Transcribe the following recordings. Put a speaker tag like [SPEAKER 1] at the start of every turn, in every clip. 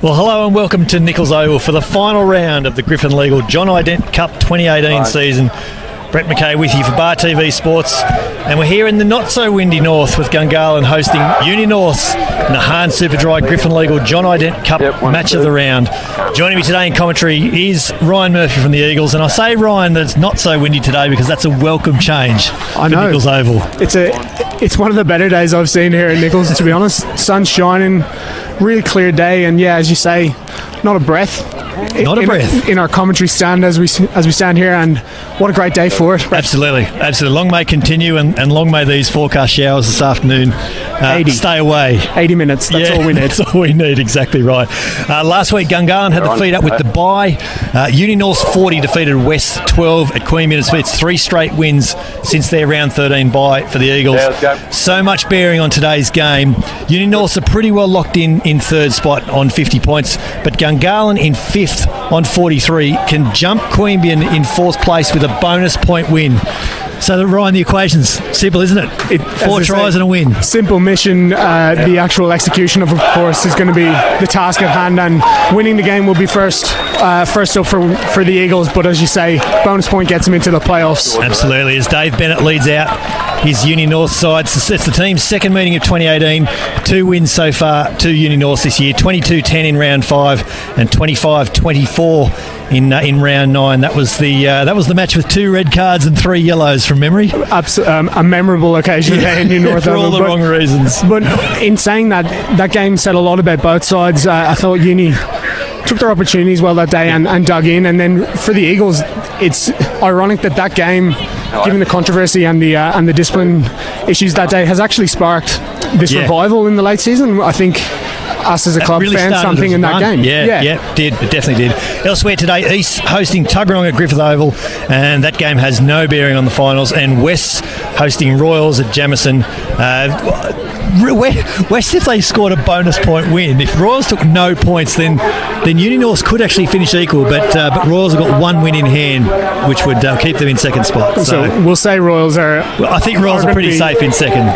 [SPEAKER 1] Well, hello and welcome to Nichols Oval for the final round of the Griffin Legal John I. Dent Cup 2018 season. Brett McKay with you for Bar TV Sports, and we're here in the not-so-windy north with Gungahlin hosting Uni-Norths in the Hahn Super Dry Griffin Legal John I. Dent Cup match of the round. Joining me today in commentary is Ryan Murphy from the Eagles, and I say, Ryan, that it's not so windy today because that's a welcome change for Nichols Oval.
[SPEAKER 2] It's one of the better days I've seen here at Nichols, to be honest. Sun's shining, really clear day, and yeah, as you say, not a breath. In our commentary stand as we stand here, and what a great day for it.
[SPEAKER 1] Absolutely. Long may continue, and long may these forecast showers this afternoon stay away.
[SPEAKER 2] 80 minutes, that's all we need.
[SPEAKER 1] That's all we need, exactly right. Last week, Gungahlin had the feet up with the bye. Uni-Norths 40 defeated West 12 at Queanbeyan. It's 3 straight wins since their round 13 bye for the Eagles. So much bearing on today's game. Uni-Norths are pretty well locked in third spot on 50 points, but Gungahlin in 5th on 43 can jump Queanbeyan in 4th place with a bonus point win. So, Ryan, the equation's simple, isn't it? 4 tries and a win.
[SPEAKER 2] Simple mission. The actual execution, of course, is going to be the task at hand, and winning the game will be first up for the Eagles. But as you say, bonus point gets them into the playoffs.
[SPEAKER 1] Absolutely. As Dave Bennett leads out his Uni-North side, it's the team's second meeting of 2018. 2 wins so far to Uni-North this year. 22-10 in round 5 and 25-24 in round 9. That was the match with 2 red cards and 3 yellows from memory.
[SPEAKER 2] A memorable occasion in Uni-North.
[SPEAKER 1] For all the wrong reasons.
[SPEAKER 2] But in saying that game said a lot about both sides. I thought Uni took their opportunities well that day and dug in, and then for the Eagles, it's ironic that game, given the controversy and the discipline issues that day, has actually sparked this revival in the late season. I think us as a club really found something in that game.
[SPEAKER 1] It definitely did. Elsewhere today, East hosting Tuggeranong at Griffith Oval, and that game has no bearing on the finals, and West hosting Royals at Jamison. West, if they scored a bonus point win, if Royals took no points, then Uni-Norths could actually finish equal, but Royals have got 1 win in hand, which would keep them in second spot.
[SPEAKER 2] So we'll say Royals are...
[SPEAKER 1] Well, I think Royals are pretty safe in second.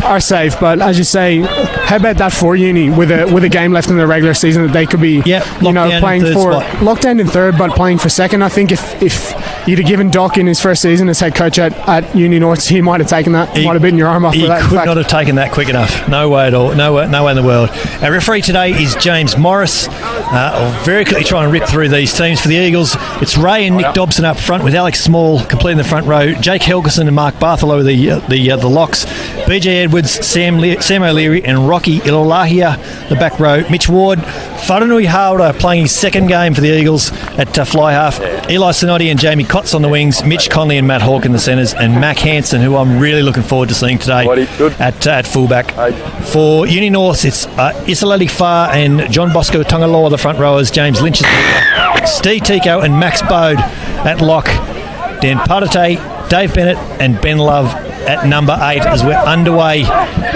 [SPEAKER 2] Are safe, but as you say, how about that for Uni with a game left in the regular season that they could be playing for locked down in third but playing for second. I think if you'd have given Doc in his first season as head coach at Uni-Norths, he might have taken that. He might have bitten your arm off for that.
[SPEAKER 1] He could not have taken that quick enough. No way at all. No way in the world. Our referee today is James Morris. I'll very quickly try and rip through these teams. For the Eagles, it's Ray and Nick Dobson up front with Alex Small completing the front row. Jake Helgeson and Mark Bartholow the locks. BJ Edwards, Sam O'Leary and Rocky Ilolahia the back row. Mitch Ward, Wharenui Hauda playing his second game for the Eagles at fly half. Eli Sinotti and Jamie Kotz on the wings. Mitch Conley and Matt Hawke in the centres, and Mac Hansen, who I'm really looking forward to seeing today at fullback. For Uni-Norths, it's Isalali Farr and John Bosco Tongaloa the front rowers. James Lynch, Steve Tico and Max Bode at lock. Dan Padate, Dave Bennett and Ben Love at number 8 as we're underway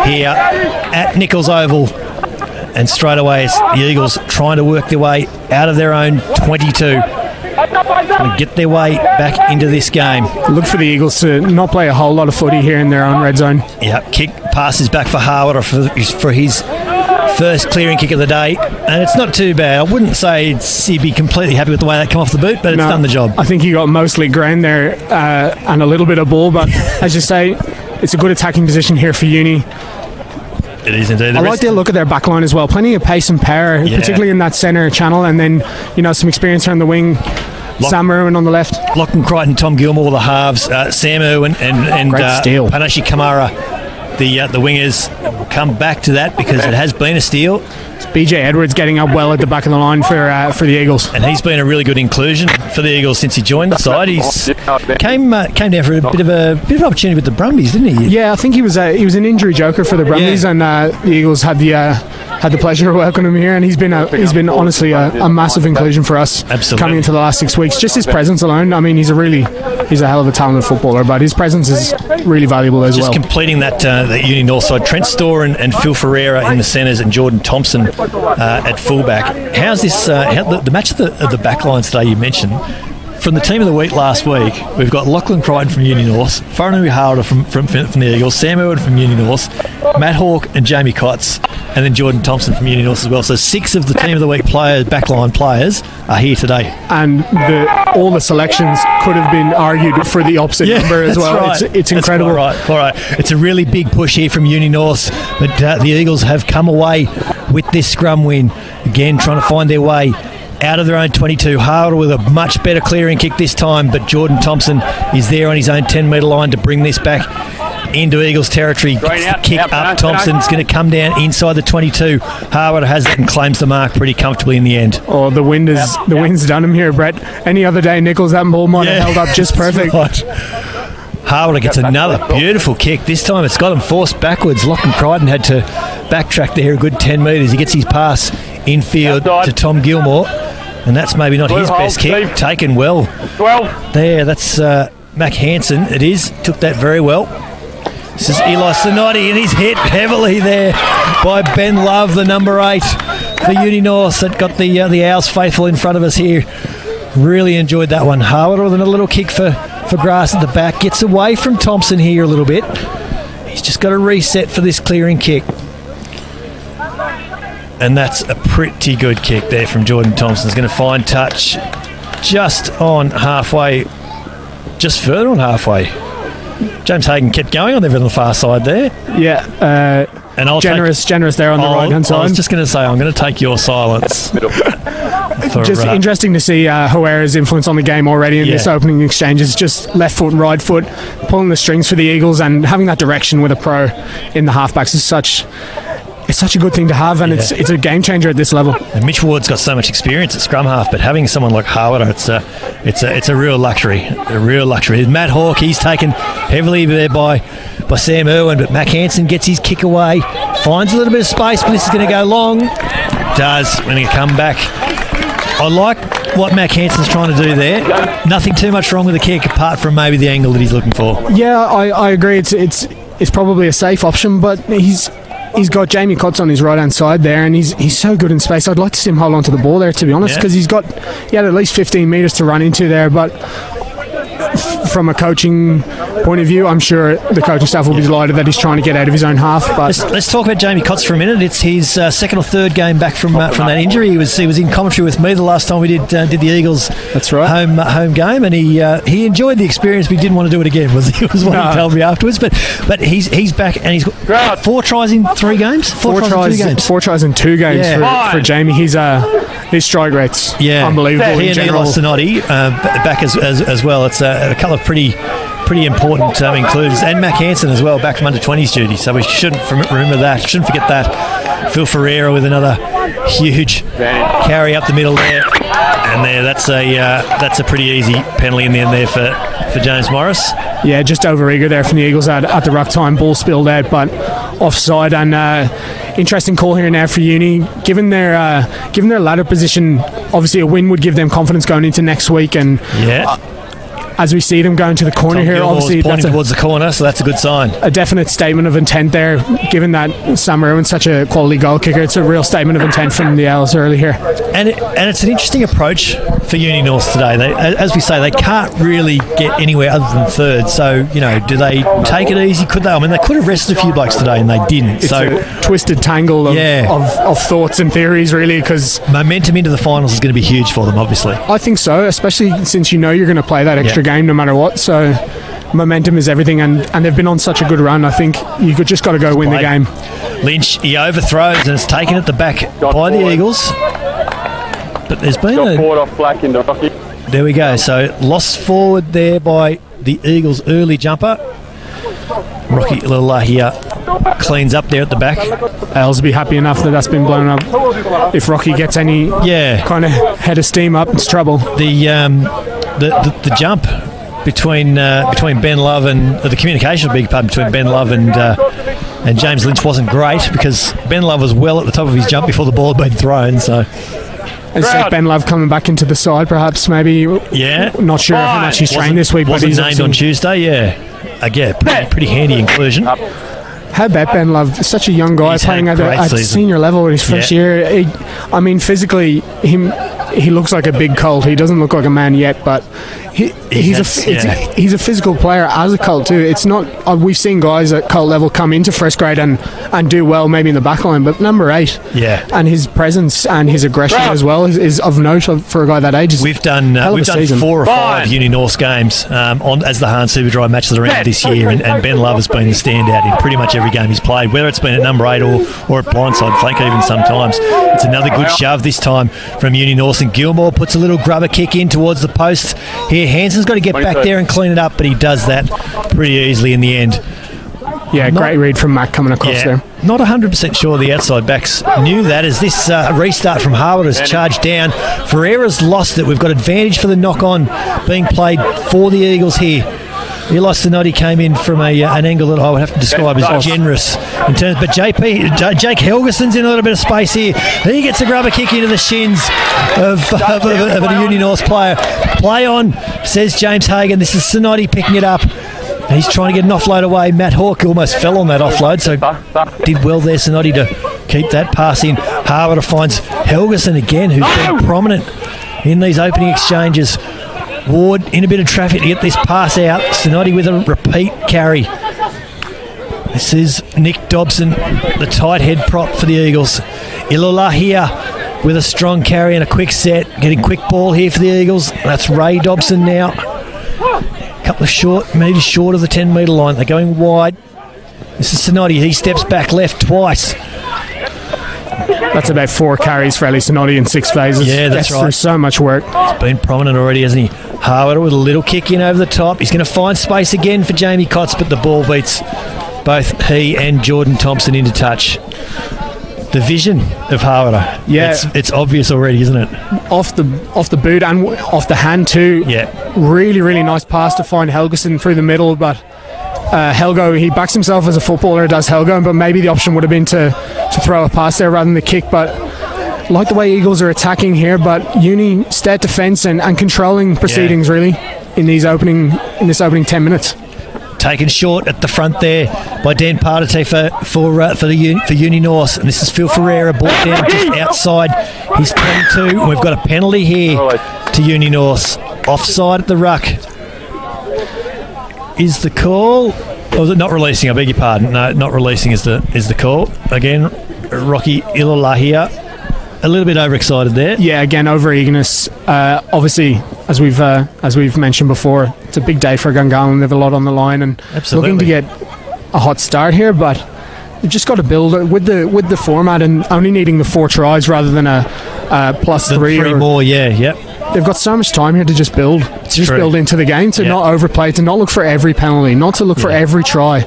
[SPEAKER 1] here at Nichols Oval. And straight away it's the Eagles trying to work their way out of their own 22 and get their way back into this game.
[SPEAKER 2] Look for the Eagles to not play a whole lot of footy here in their own red zone.
[SPEAKER 1] Kick passes back for Harwood for his first clearing kick of the day, and it's not too bad. I wouldn't say he'd be completely happy with the way that came off the boot, but it's done the job.
[SPEAKER 2] I think he got mostly ground there and a little bit of ball, but as you say, it's a good attacking position here for Uni.
[SPEAKER 1] It is indeed.
[SPEAKER 2] I like the look of their back line as well. Plenty of pace and power, particularly in that centre channel, and then some experience around the wing. Sam Irwin on the left.
[SPEAKER 1] Lachlan Crichton, Tom Gilmore, the halves. Sam Irwin and Panashi Kamara, the wingers. We'll come back to that because it has been a steal.
[SPEAKER 2] It's BJ Edwards getting up well at the back of the line for the Eagles,
[SPEAKER 1] and he's been a really good inclusion for the Eagles since he joined the side. He's came down for a bit of an opportunity with the Brumbies, didn't he?
[SPEAKER 2] Yeah, I think he was an injury joker for the Brumbies, and the Eagles had the pleasure of welcoming him here, and he's been honestly a massive inclusion for us.
[SPEAKER 1] Absolutely.
[SPEAKER 2] Coming into the last 6 weeks. Just his presence alone. I mean, he's a hell of a talented footballer, but his presence is really valuable as well.
[SPEAKER 1] Just completing that Uni-North side. Trent Storr and Phil Ferreira in the centres, and Jordan Thompson at fullback. How's this? The match of the back lines today you mentioned? from the team of the week last week, we've got Lachlan Crichton from Uni-Norths, Farnham Harder from the Eagles, Sam Irwin from Uni-Norths, Matt Hawke and Jamie Kotz, and then Jordan Thompson from Uni-Norths as well. So 6 of the team of the week players, backline players, are here today.
[SPEAKER 2] And all the selections could have been argued for the opposite number as well.
[SPEAKER 1] Right.
[SPEAKER 2] It's incredible.
[SPEAKER 1] All right. It's a really big push here from Uni-Norths, but the Eagles have come away with this scrum win. Again, trying to find their way out of their own 22. Harder with a much better clearing kick this time, but Jordan Thompson is there on his own 10-metre line to bring this back into Eagles territory. Kick up. Thompson's going to come down inside the 22. Harwood has it and claims the mark pretty comfortably in the end.
[SPEAKER 2] Oh, the wind's done him here, Brett. Any other day, Nichols, that ball might have held up just perfect.
[SPEAKER 1] Right. Harwood gets another beautiful kick. This time it's got him forced backwards. Lachlan Crichton had to backtrack there a good 10 metres. He gets his pass infield to Tom Gilmore, and that's maybe not his best kick. Taken well.
[SPEAKER 3] 12.
[SPEAKER 1] There, that's Mac Hansen. It is. Took that very well. This is Eli Sonotti, and he's hit heavily there by Ben Love, the number 8 for Uni-Norths, that got the Owls faithful in front of us here. Really enjoyed that one. Harwood with another little kick for Grass at the back. Gets away from Thompson here a little bit. He's just got to reset for this clearing kick. And that's a pretty good kick there from Jordan Thompson. He's going to find touch just on halfway, just further on halfway. James Hagan kept going on there on the far side there.
[SPEAKER 2] Yeah,
[SPEAKER 1] and I'll
[SPEAKER 2] generous there on the right-hand side.
[SPEAKER 1] I was just going to say, I'm going to take your silence.
[SPEAKER 2] Just interesting to see Huera's influence on the game already in this opening exchange. It's just left foot and right foot, pulling the strings for the Eagles, and having that direction with a pro in the halfbacks is such a good thing to have, and it's a game changer at this level.
[SPEAKER 1] And Mitch Ward's got so much experience at scrum half, but having someone like Harwood, it's a real luxury. Matt Hawke, he's taken heavily there by Sam Irwin, but Mac Hansen gets his kick away, finds a little bit of space, but this is going to go long. It does. When he come back, I like what Mac Hansen's trying to do there. Nothing too much wrong with the kick, apart from maybe the angle that he's looking for.
[SPEAKER 2] Yeah, I agree. It's probably a safe option, but he's got Jamie Kotz on his right-hand side there, and he's so good in space. I'd like to see him hold on to the ball there, to be honest, because he had at least 15 metres to run into there, but from a coaching point of view, I'm sure the coaching staff will be delighted that he's trying to get out of his own half. But
[SPEAKER 1] let's talk about Jamie Kotz for a minute. It's his second or third game back from that injury. He was in commentary with me the last time we did the Eagles.
[SPEAKER 2] That's right.
[SPEAKER 1] home game, and he enjoyed the experience, but he didn't want to do it again. Was what he told me afterwards. But he's back, and he's got 4 tries in 3 games. 4
[SPEAKER 2] tries in 2 games for Jamie. His strike rate's unbelievable.
[SPEAKER 1] He and Eli Sonotti back as well. It's a couple of pretty important includers, and Mac Hansen as well, back from under-20s duty, so we shouldn't remember that. Shouldn't forget that. Phil Ferreira with another huge carry up the middle there, and that's a pretty easy penalty in the end there for James Morris.
[SPEAKER 2] Yeah, just over eager there from the Eagles at the ruck time. Ball spilled out, but offside. And interesting call here now for Uni. Given their ladder position, obviously a win would give them confidence going into next week. And as we see them going to the corner
[SPEAKER 1] Tom
[SPEAKER 2] here,
[SPEAKER 1] Gilmore's
[SPEAKER 2] obviously
[SPEAKER 1] pointing towards the corner, so that's a good sign.
[SPEAKER 2] A definite statement of intent there, given that Sam Irwin's such a quality goal kicker. It's a real statement of intent from the Owls early here. And
[SPEAKER 1] it's an interesting approach for Uni-Norths today. As we say, they can't really get anywhere other than third. So, do they take it easy? Could they? I mean, they could have rested a few blokes today, and they didn't.
[SPEAKER 2] It's a twisted tangle of thoughts and theories, really, because
[SPEAKER 1] momentum into the finals is going to be huge for them, obviously.
[SPEAKER 2] I think so, especially since you're going to play that extra game no matter what. So momentum is everything, and they've been on such a good run. I think you just got to go win the game.
[SPEAKER 1] Lynch, he overthrows, and it's taken at the back by the Eagles. But there's been
[SPEAKER 3] forward off Black into Rocky.
[SPEAKER 1] There we go. So lost forward there by the Eagles' early jumper. Rocky Lalahia cleans up there at the back.
[SPEAKER 2] Owls will be happy enough that's been blown up. If Rocky gets any kind of head of steam up, it's trouble.
[SPEAKER 1] The jump between Ben Love and the communication between Ben Love and James Lynch wasn't great, because Ben Love was well at the top of his jump before the ball had been thrown. So
[SPEAKER 2] it's like Ben Love coming back into the side, perhaps, maybe.
[SPEAKER 1] Yeah.
[SPEAKER 2] Not sure how much he's trained this week, but he's
[SPEAKER 1] named on Tuesday. Again, pretty handy inclusion.
[SPEAKER 2] How about Ben Love? Such a young guy playing at senior level at his first year. Physically, he looks like a big colt. He doesn't look like a man yet, but he's a physical player as a colt too. It's not we've seen guys at colt level come into first grade and do well maybe in the back line, but number 8, and his presence and his aggression as well is of note for a guy that age.
[SPEAKER 1] We've done 4 or 5 Uni-Norths games as the Hahn Superdry matches around this year, and Ben Love has been the standout in pretty much every game he's played, whether it's been at number 8 or at blindside flank even sometimes. It's another good shove this time from Uni-Norths, and Gilmore puts a little grubber kick in towards the post here. Hanson's got to get back there and clean it up, but he does that pretty easily in the end.
[SPEAKER 2] Yeah, great read from Mac coming across there.
[SPEAKER 1] Not 100% sure the outside backs knew that, as this restart from Harwood has charged down. Ferreira's lost it. We've got advantage for the knock-on being played for the Eagles here. Eli Sonotti came in from an angle that I would have to describe as generous in terms. But Jake Helgeson's in a little bit of space here. He gets a grubber kick into the shins of a Uni-Norths player. Play on, says James Hagan. This is Sonotti picking it up. He's trying to get an offload away. Matt Hawke almost fell on that offload, so did well there, Sonotti, to keep that pass in. Harwood finds Helgeson again, who's been prominent in these opening exchanges. Ward in a bit of traffic to get this pass out. Sonotti with a repeat carry. This is Nick Dobson, the tight head prop for the Eagles. Ilula here with a strong carry and a quick set. Getting quick ball here for the Eagles. That's Ray Dobson now. A couple of maybe short of the 10 metre line. They're going wide. This is Sonotti. He steps back left twice.
[SPEAKER 2] That's about 4 carries for Eli Sonotti in 6 phases.
[SPEAKER 1] Yeah, that's right.
[SPEAKER 2] Through so much work.
[SPEAKER 1] He's been prominent already, hasn't he? Harwood with a little kick in over the top. He's going to find space again for Jamie Cotts, but the ball beats both he and Jordan Thompson into touch. The vision of Harwood. Yeah, it's obvious already, isn't it? Off
[SPEAKER 2] the boot and off the hand too.
[SPEAKER 1] Yeah,
[SPEAKER 2] really, really nice pass to find Helgeson through the middle, but Helgo, he backs himself as a footballer, does Helgo, but maybe the option would have been to throw a pass there rather than the kick. But like the way Eagles are attacking here, but Uni state defence and controlling proceedings really in this opening 10 minutes.
[SPEAKER 1] Taken short at the front there by Dan Partite for Uni-Norths, and this is Phil Ferreira brought down just outside his 22. And we've got a penalty here to Uni-Norths. Offside at the ruck is the call. Or was it not releasing? I beg your pardon. No, not releasing is the call. Again, Rocky Ilalahia a little bit overexcited there.
[SPEAKER 2] Yeah, again, over eagerness. Obviously, as we've mentioned before, it's a big day for Gungahlin. They have a lot on the line and looking to get a hot start here, but you've just got to build with the format and only needing the 4 tries rather than a plus 3
[SPEAKER 1] or more.
[SPEAKER 2] They've got so much time here to just build. Build into the game, to not overplay, to not look for every penalty, not to look for every try.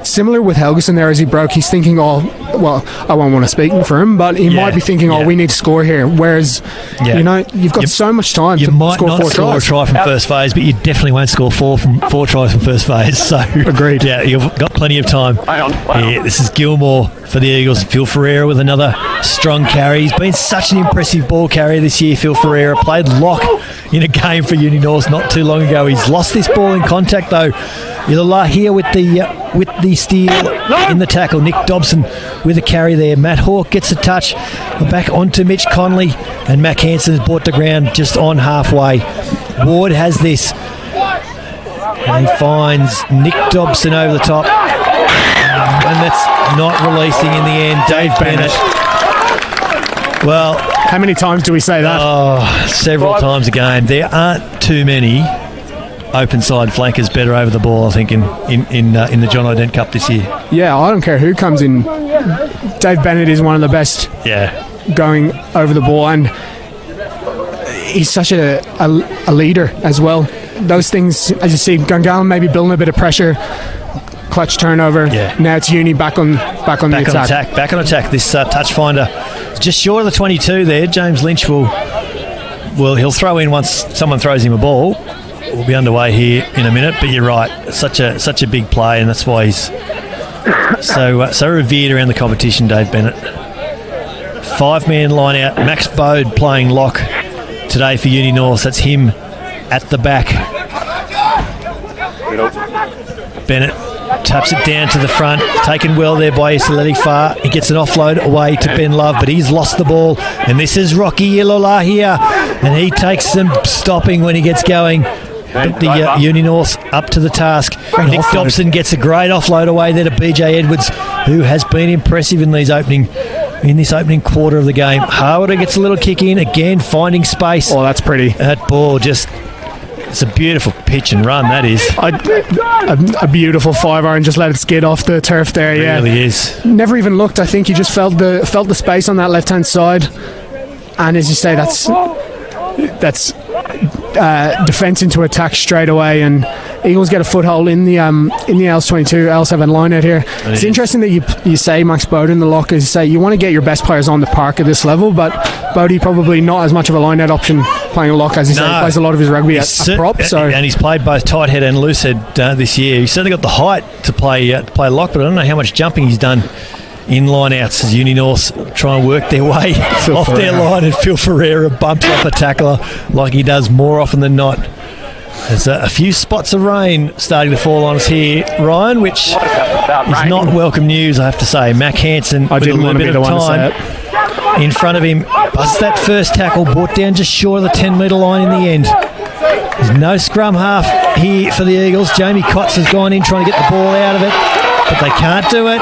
[SPEAKER 2] Similar with Helgeson there as he broke, he's thinking, I won't want to speak for him, but he might be thinking, we need to score here. Whereas, you've got so much time to score 4 tries. You might not score a
[SPEAKER 1] try from first phase, but you definitely won't score 4 tries from first phase. So
[SPEAKER 2] agreed.
[SPEAKER 1] Yeah, you've got plenty of time. This is Gilmore for the Eagles. Phil Ferreira with another strong carry. He's been such an impressive ball carrier this year. Phil Ferreira played lock in a game for Uni-Norths not too long ago. He's lost this ball in contact though. Ilallah here with the steal in the tackle. Nick Dobson with a carry there. Matt Hawke gets a touch. Back onto Mitch Conley, and Mac Hansen is brought to ground just on halfway. Ward has this, and he finds Nick Dobson over the top, and that's not releasing in the end. Dave Bennett. Well,
[SPEAKER 2] how many times do we say that?
[SPEAKER 1] Oh, several times a game. There aren't too many open side flankers better over the ball, I think, in the John Dent Cup this year.
[SPEAKER 2] Yeah, I don't care who comes in. Dave Bennett is one of the best going over the ball, and he's such a leader as well. Those things, as you see, Gungahlin maybe building a bit of pressure, clutch turnover. Now it's Uni back on the attack.
[SPEAKER 1] Back on attack. This touch finder just short of the 22 there. James Lynch he'll throw in once someone throws him a ball. We'll be underway here in a minute, but you're right. Such a big play, and that's why he's so revered around the competition, Dave Bennett. 5-man line out. Max Bode playing lock today for Uni-Norths. That's him at the back. Bennett taps it down to the front. Taken well there by Isaleti Far. He gets an offload away to Ben Love, but he's lost the ball. And this is Rocky Ilola here. and he takes some stopping when he gets going. But the Uni-Norths up to the task. Nick Dobson gets a great offload away there to BJ Edwards, who has been impressive in this opening quarter of the game. Harwood gets a little kick in again, finding space.
[SPEAKER 2] Oh, that's pretty.
[SPEAKER 1] That ball it's a beautiful pitch and run, that is.
[SPEAKER 2] A beautiful 5-iron, just let it skid off the turf there.
[SPEAKER 1] It really is.
[SPEAKER 2] Never even looked. I think he just felt the space on that left hand side, and as you say, that's defence into attack straight away, and Eagles get a foothold in the LS22 L7 line out here. It's interesting that you say Max Bowden the lock, is say you want to get your best players on the park at this level, but Bodie probably not as much of a line out option playing a lock, as he said. He plays a lot of his rugby at prop,
[SPEAKER 1] and he's played both tight head and loose head this year. He's certainly got the height to play lock, but I don't know how much jumping he's done in line outs as Uni-Norths try and work their way off their line, and Phil Ferreira bumps off a tackler like he does more often than not. There's a few spots of rain starting to fall on us here, Ryan, which is not welcome news, I have to say. Mac Hansen with a little bit of time in front of him. Busts that first tackle, brought down just short of the 10-metre line in the end. There's no scrum half here for the Eagles. Jamie Cotts has gone in trying to get the ball out of it, but they can't do it.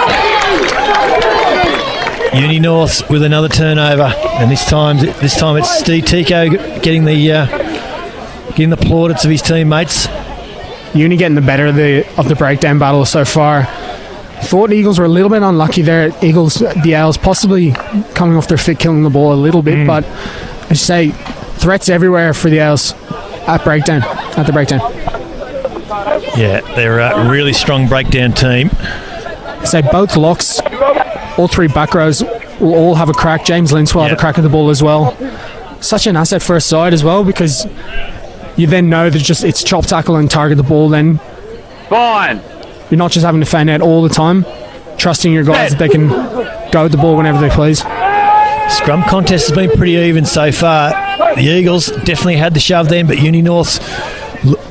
[SPEAKER 1] Uni-Norths with another turnover, and this time it's Steve Tico getting the plaudits of his teammates.
[SPEAKER 2] Uni getting the better of the breakdown battle so far. Thought Eagles were a little bit unlucky there. The Owls possibly coming off their fit, killing the ball a little bit, but I say threats everywhere for the Owls at the breakdown.
[SPEAKER 1] Yeah, they're a really strong breakdown team.
[SPEAKER 2] Say both locks, all three back rows will all have a crack. James Lynch will have a crack at the ball as well. Such an asset for a side as well, because you then know that it's chop tackle and target the ball. Then
[SPEAKER 3] Fine.
[SPEAKER 2] You're not just having to fan out all the time, trusting your guys that they can go with the ball whenever they please.
[SPEAKER 1] Scrum contest has been pretty even so far. The Eagles definitely had the shove then, but Uni-Norths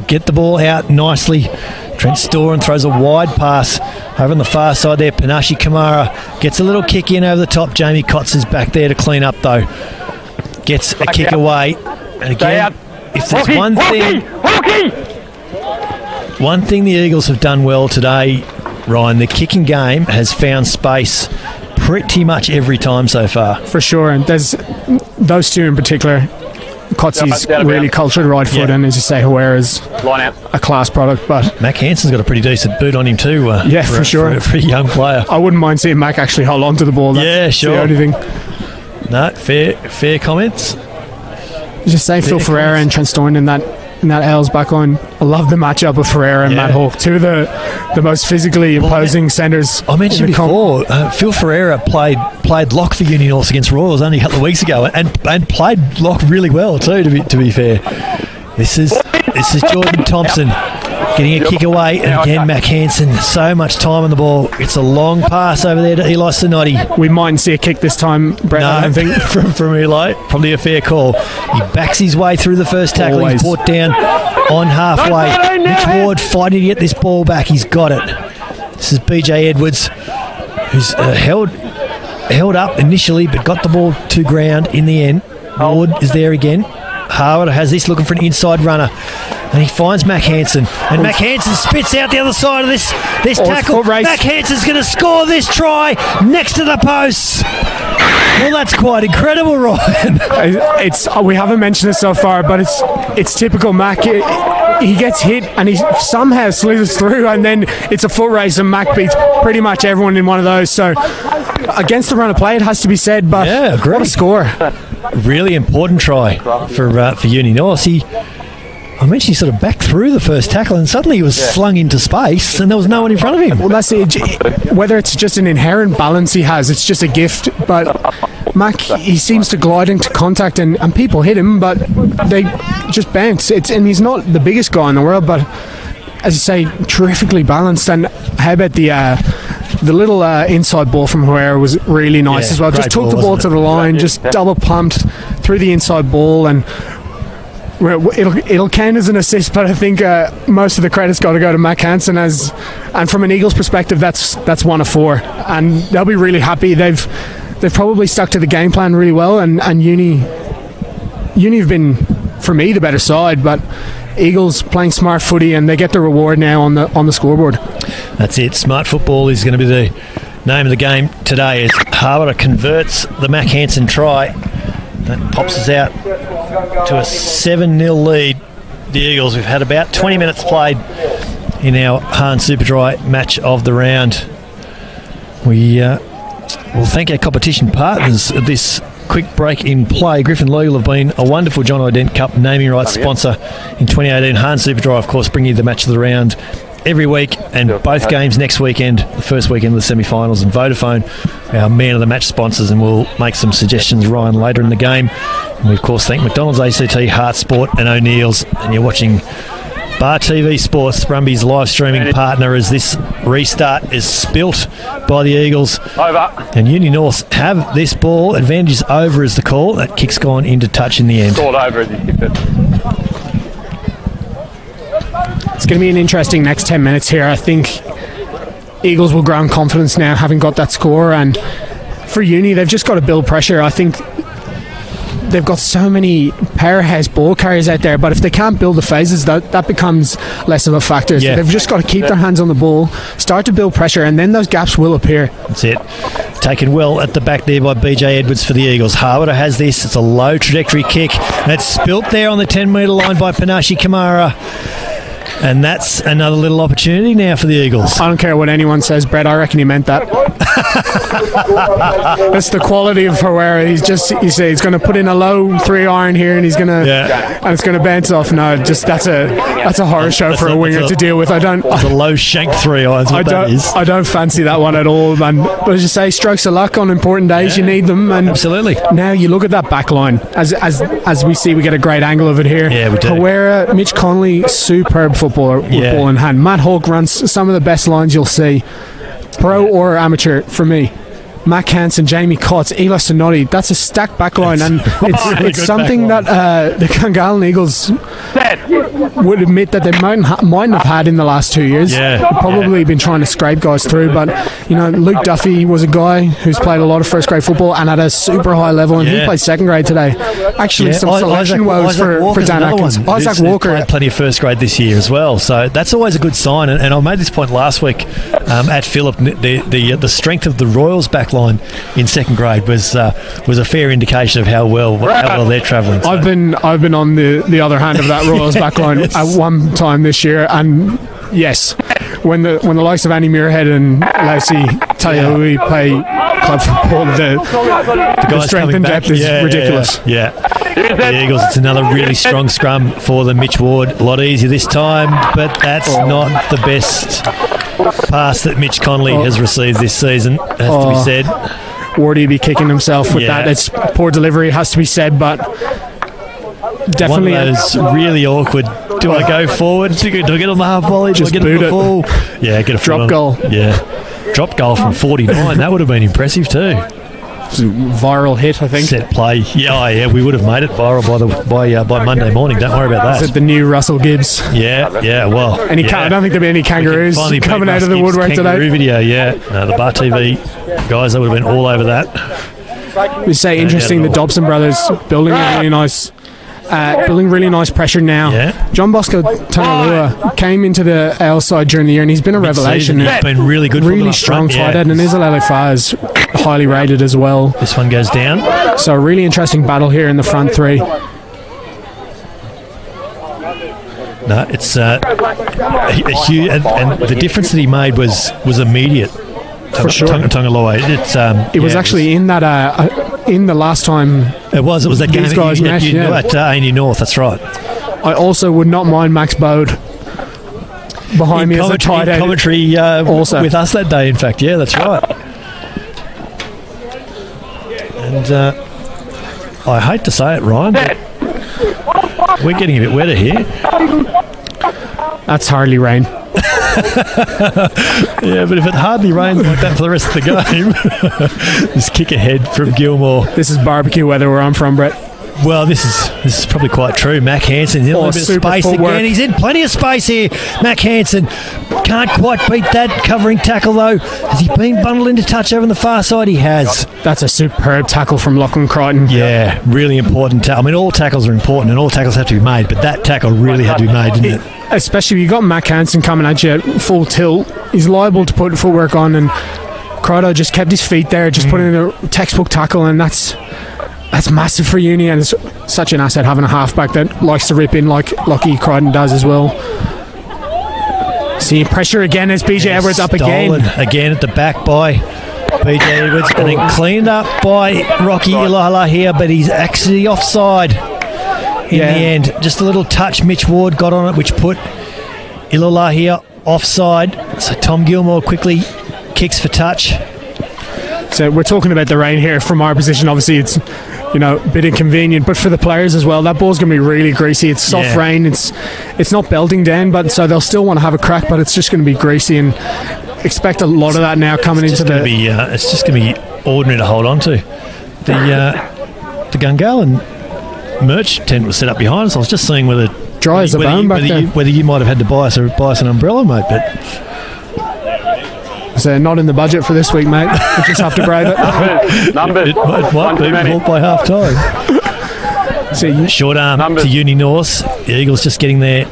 [SPEAKER 1] get the ball out nicely. Trent Storen throws a wide pass over on the far side there. Panache Kamara gets a little kick in over the top. Jamie Cotts is back there to clean up though. Gets a kick away. And again, if there's one thing the Eagles have done well today, Ryan, the kicking game has found space pretty much every time so far.
[SPEAKER 2] For sure, and there's those two in particular. Cotsy's really cultured right foot, and as you say, Huera's a class product. But
[SPEAKER 1] Mac Hansen's got a pretty decent boot on him too.
[SPEAKER 2] For sure.
[SPEAKER 1] For a young player.
[SPEAKER 2] I wouldn't mind seeing Mac actually hold on to the ball. That's
[SPEAKER 1] sure.
[SPEAKER 2] the only thing.
[SPEAKER 1] No, fair comments.
[SPEAKER 2] Just say Phil Ferreira and Trent Storen in that Owls back line. I love the matchup of Ferreira and Matt Hawke, two of the most physically imposing centres.
[SPEAKER 1] I mentioned before, Phil Ferreira played lock for Uni-Norths against Royals only a couple of weeks ago, and played lock really well too. To be fair, this is Jordan Thompson getting a kick away, and again Mac Hansen, so much time on the ball. It's a long pass over there to Eli Sonotti.
[SPEAKER 2] We mightn't see a kick this time, Brett.
[SPEAKER 1] No,
[SPEAKER 2] I don't think
[SPEAKER 1] from Eli, probably a fair call. He backs his way through the first tackle.
[SPEAKER 2] Always.
[SPEAKER 1] He's brought down on halfway. Mitch Ward fighting to get this ball back. He's got it. This is BJ Edwards, who's held up initially, but got the ball to ground in the end. Ward is there again. Harwood has this looking for an inside runner, and he finds Mac Hansen, and Mac Hansen spits out the other side of this tackle. Mac Hansen's going to score this try next to the posts. Well, that's quite incredible, Ryan.
[SPEAKER 2] We haven't mentioned it so far, but it's typical Mac. He gets hit and he somehow slithers through, and then it's a foot race, and Mac beats pretty much everyone in one of those. So against the run of play, it has to be said, but what a score.
[SPEAKER 1] Really important try for Uni-Norths. I mentioned he sort of backed through the first tackle, and suddenly he was slung into space, and there was no one in front of him.
[SPEAKER 2] Well, that's it. Whether it's just an inherent balance he has, it's just a gift. But Mac, he seems to glide into contact, and people hit him, but they just bounce. And he's not the biggest guy in the world, but as you say, terrifically balanced. And how about the little inside ball from Huera was really nice as well. Just took the ball to the line, just double pumped through the inside ball, and it'll count as an assist, but I think most of the credit's got to go to Mac Hansen, and from an Eagles perspective, that's 1 of 4, and they'll be really happy. They've probably stuck to the game plan really well, and Uni Uni have been, for me, the better side, but Eagles playing smart footy, and they get the reward now on the scoreboard.
[SPEAKER 1] That's it. Smart football is going to be the name of the game today as Harbour converts the Mac Hansen try. That pops us out to a 7-0 lead. The Eagles, we've had about 20 minutes played in our Hahn Super Dry match of the round. We will thank our competition partners at this quick break in play. Griffin Legal have been a wonderful John Dent Cup naming rights sponsor in 2018. Hahn Super Dry, of course, bringing you the match of the round every week, and both games next weekend, the first weekend of the semi-finals, and Vodafone, our man of the match sponsors, and we'll make some suggestions, Ryan, later in the game. And we, of course, thank McDonald's, ACT, Heart Sport and O'Neill's. And you're watching Bar TV Sports, Brumby's live streaming partner, as this restart is spilt by the Eagles.
[SPEAKER 3] Over.
[SPEAKER 1] And Uni-Norths have this ball. Advantage is over is the call. That kick's gone into touch in the end.
[SPEAKER 3] Called over as he kicked it.
[SPEAKER 2] It's going to be an interesting next 10 minutes here. I think Eagles will grow in confidence now, having got that score. And for Uni, they've just got to build pressure. I think they've got so many powerhouse ball carriers out there, but if they can't build the phases, that becomes less of a factor. So they've just got to keep their hands on the ball, start to build pressure, and then those gaps will appear.
[SPEAKER 1] That's it. Taken well at the back there by BJ Edwards for the Eagles. Harbour has this. It's a low trajectory kick. It's spilt there on the 10-metre line by Panache Kamara. And that's another little opportunity now for the Eagles.
[SPEAKER 2] I don't care what anyone says, Brett. I reckon he meant that. That's the quality of Herrera. He's going to put in a low 3-iron here, and he's going to and it's going to bounce off. No, just that's a horror show for a winger to deal with.
[SPEAKER 1] It's a low shank 3-irons. I
[SPEAKER 2] don't fancy that one at all, man. But as you say, strokes of luck on important days. You need them, and
[SPEAKER 1] absolutely.
[SPEAKER 2] Now you look at that back line. As we see, we get a great angle of it here.
[SPEAKER 1] Yeah, we do.
[SPEAKER 2] Herrera, Mitch Connolly, superb footballer with ball in hand. Matt Hawke runs some of the best lines you'll see, pro or amateur, for me. Mac Hansen, Jamie Cotts, Eli Sonotti. That's a stacked backline, and it's something that the Gungahlin Eagles would admit that they mightn't have had in the last 2 years. Probably been trying to scrape guys through, but Luke Duffy was a guy who's played a lot of first grade football and at a super high level, and he played second grade today. Actually, some selection woes for Dan Atkins. Isaac Walker
[SPEAKER 1] played plenty of first grade this year as well, so that's always a good sign. And I made this point last week at Phillip. The strength of the Royals backline in second grade was a fair indication of how well they're travelling. So.
[SPEAKER 2] I've been on the other hand of that Royals backline at one time this year, and yes, when the likes of Annie Muirhead and Lacey Tayahui play club football, the strength and depth is ridiculous.
[SPEAKER 1] The Eagles, it's another really strong scrum for the Mitch Ward. A lot easier this time, but that's not the best pass that Mitch Connolly has received this season, has to be said.
[SPEAKER 2] Wardy be kicking himself with that. It's poor delivery, has to be said, but definitely
[SPEAKER 1] one of those really awkward. Do I go forward? Do I get on the half volley? Do I get on the ball? Yeah, get a
[SPEAKER 2] drop goal.
[SPEAKER 1] Yeah, drop goal from 49. That would have been impressive too.
[SPEAKER 2] Viral hit, I think.
[SPEAKER 1] Set play. Yeah, we would have made it viral by Monday morning. Don't worry about that.
[SPEAKER 2] Is it the new Russell Gibbs?
[SPEAKER 1] Yeah. Well,
[SPEAKER 2] I don't think there'll be any kangaroos coming out of the woodwork today.
[SPEAKER 1] Video, the Bar TV guys, that would have been all over that.
[SPEAKER 2] We say interesting. The Dobson brothers building really nice pressure now.
[SPEAKER 1] Yeah.
[SPEAKER 2] John Bosco Tangalua came into the AL side during the year, and he's been a revelation.
[SPEAKER 1] He's been really good.
[SPEAKER 2] Really strong tight end, and Isabella Fa is highly rated as well.
[SPEAKER 1] This one goes down.
[SPEAKER 2] So a really interesting battle here in the front three.
[SPEAKER 1] No, it's a huge, and the difference that he made was immediate.
[SPEAKER 2] For sure.
[SPEAKER 1] Tangalua.
[SPEAKER 2] It was actually in that in the last time.
[SPEAKER 1] It was that game
[SPEAKER 2] guys met
[SPEAKER 1] at Uni-Norths. That's right.
[SPEAKER 2] I also would not mind Max Bode behind me as a tight end.
[SPEAKER 1] Commentary also with us that day. In fact, that's right. And I hate to say it, Ryan, but we're getting a bit wetter here.
[SPEAKER 2] That's hardly rain.
[SPEAKER 1] But if it hardly rains like that for the rest of the game, just kick ahead from Gilmore.
[SPEAKER 2] This is barbecue weather where I'm from, Brett.
[SPEAKER 1] Well, this is probably quite true. Mac Hansen's in a little bit of space again. He's in plenty of space here. Mac Hansen can't quite beat that covering tackle, though. Has he been bundled into touch over on the far side? He has.
[SPEAKER 2] That's a superb tackle from Lachlan Crichton.
[SPEAKER 1] Yeah, really important tackle. I mean, all tackles are important and all tackles have to be made, but that tackle really had to be made, didn't it?
[SPEAKER 2] Especially if you've got Mac Hansen coming at you at full tilt. He's liable to put footwork on, and Crichton just kept his feet there, just put in a textbook tackle, and that's massive for Uni, and it's such an asset having a halfback that likes to rip in like Lockie Crichton does as well. See pressure again as BJ Edwards up again.
[SPEAKER 1] Again at the back by BJ Edwards, and then cleaned up by Rocky Ilala here, but he's actually offside in the end. Just a little touch Mitch Ward got on it, which put Ilala here offside. So Tom Gilmore quickly kicks for touch.
[SPEAKER 2] So we're talking about the rain here from our position. Obviously it's a bit inconvenient, but for the players as well, that ball's going to be really greasy. It's soft rain. It's not belting down, but so they'll still want to have a crack, but it's just going to be greasy, and expect a lot of that now coming into the...
[SPEAKER 1] it's just going to be ordinary to hold on to. The Gungahlin merch tent was set up behind us. I was just seeing whether you might have had to buy us an umbrella, mate, but...
[SPEAKER 2] So not in the budget for this week, mate. We just have to brave it.
[SPEAKER 3] Numbers.
[SPEAKER 1] It might be by half time. Short arm to Uni-Norths. The Eagles just getting their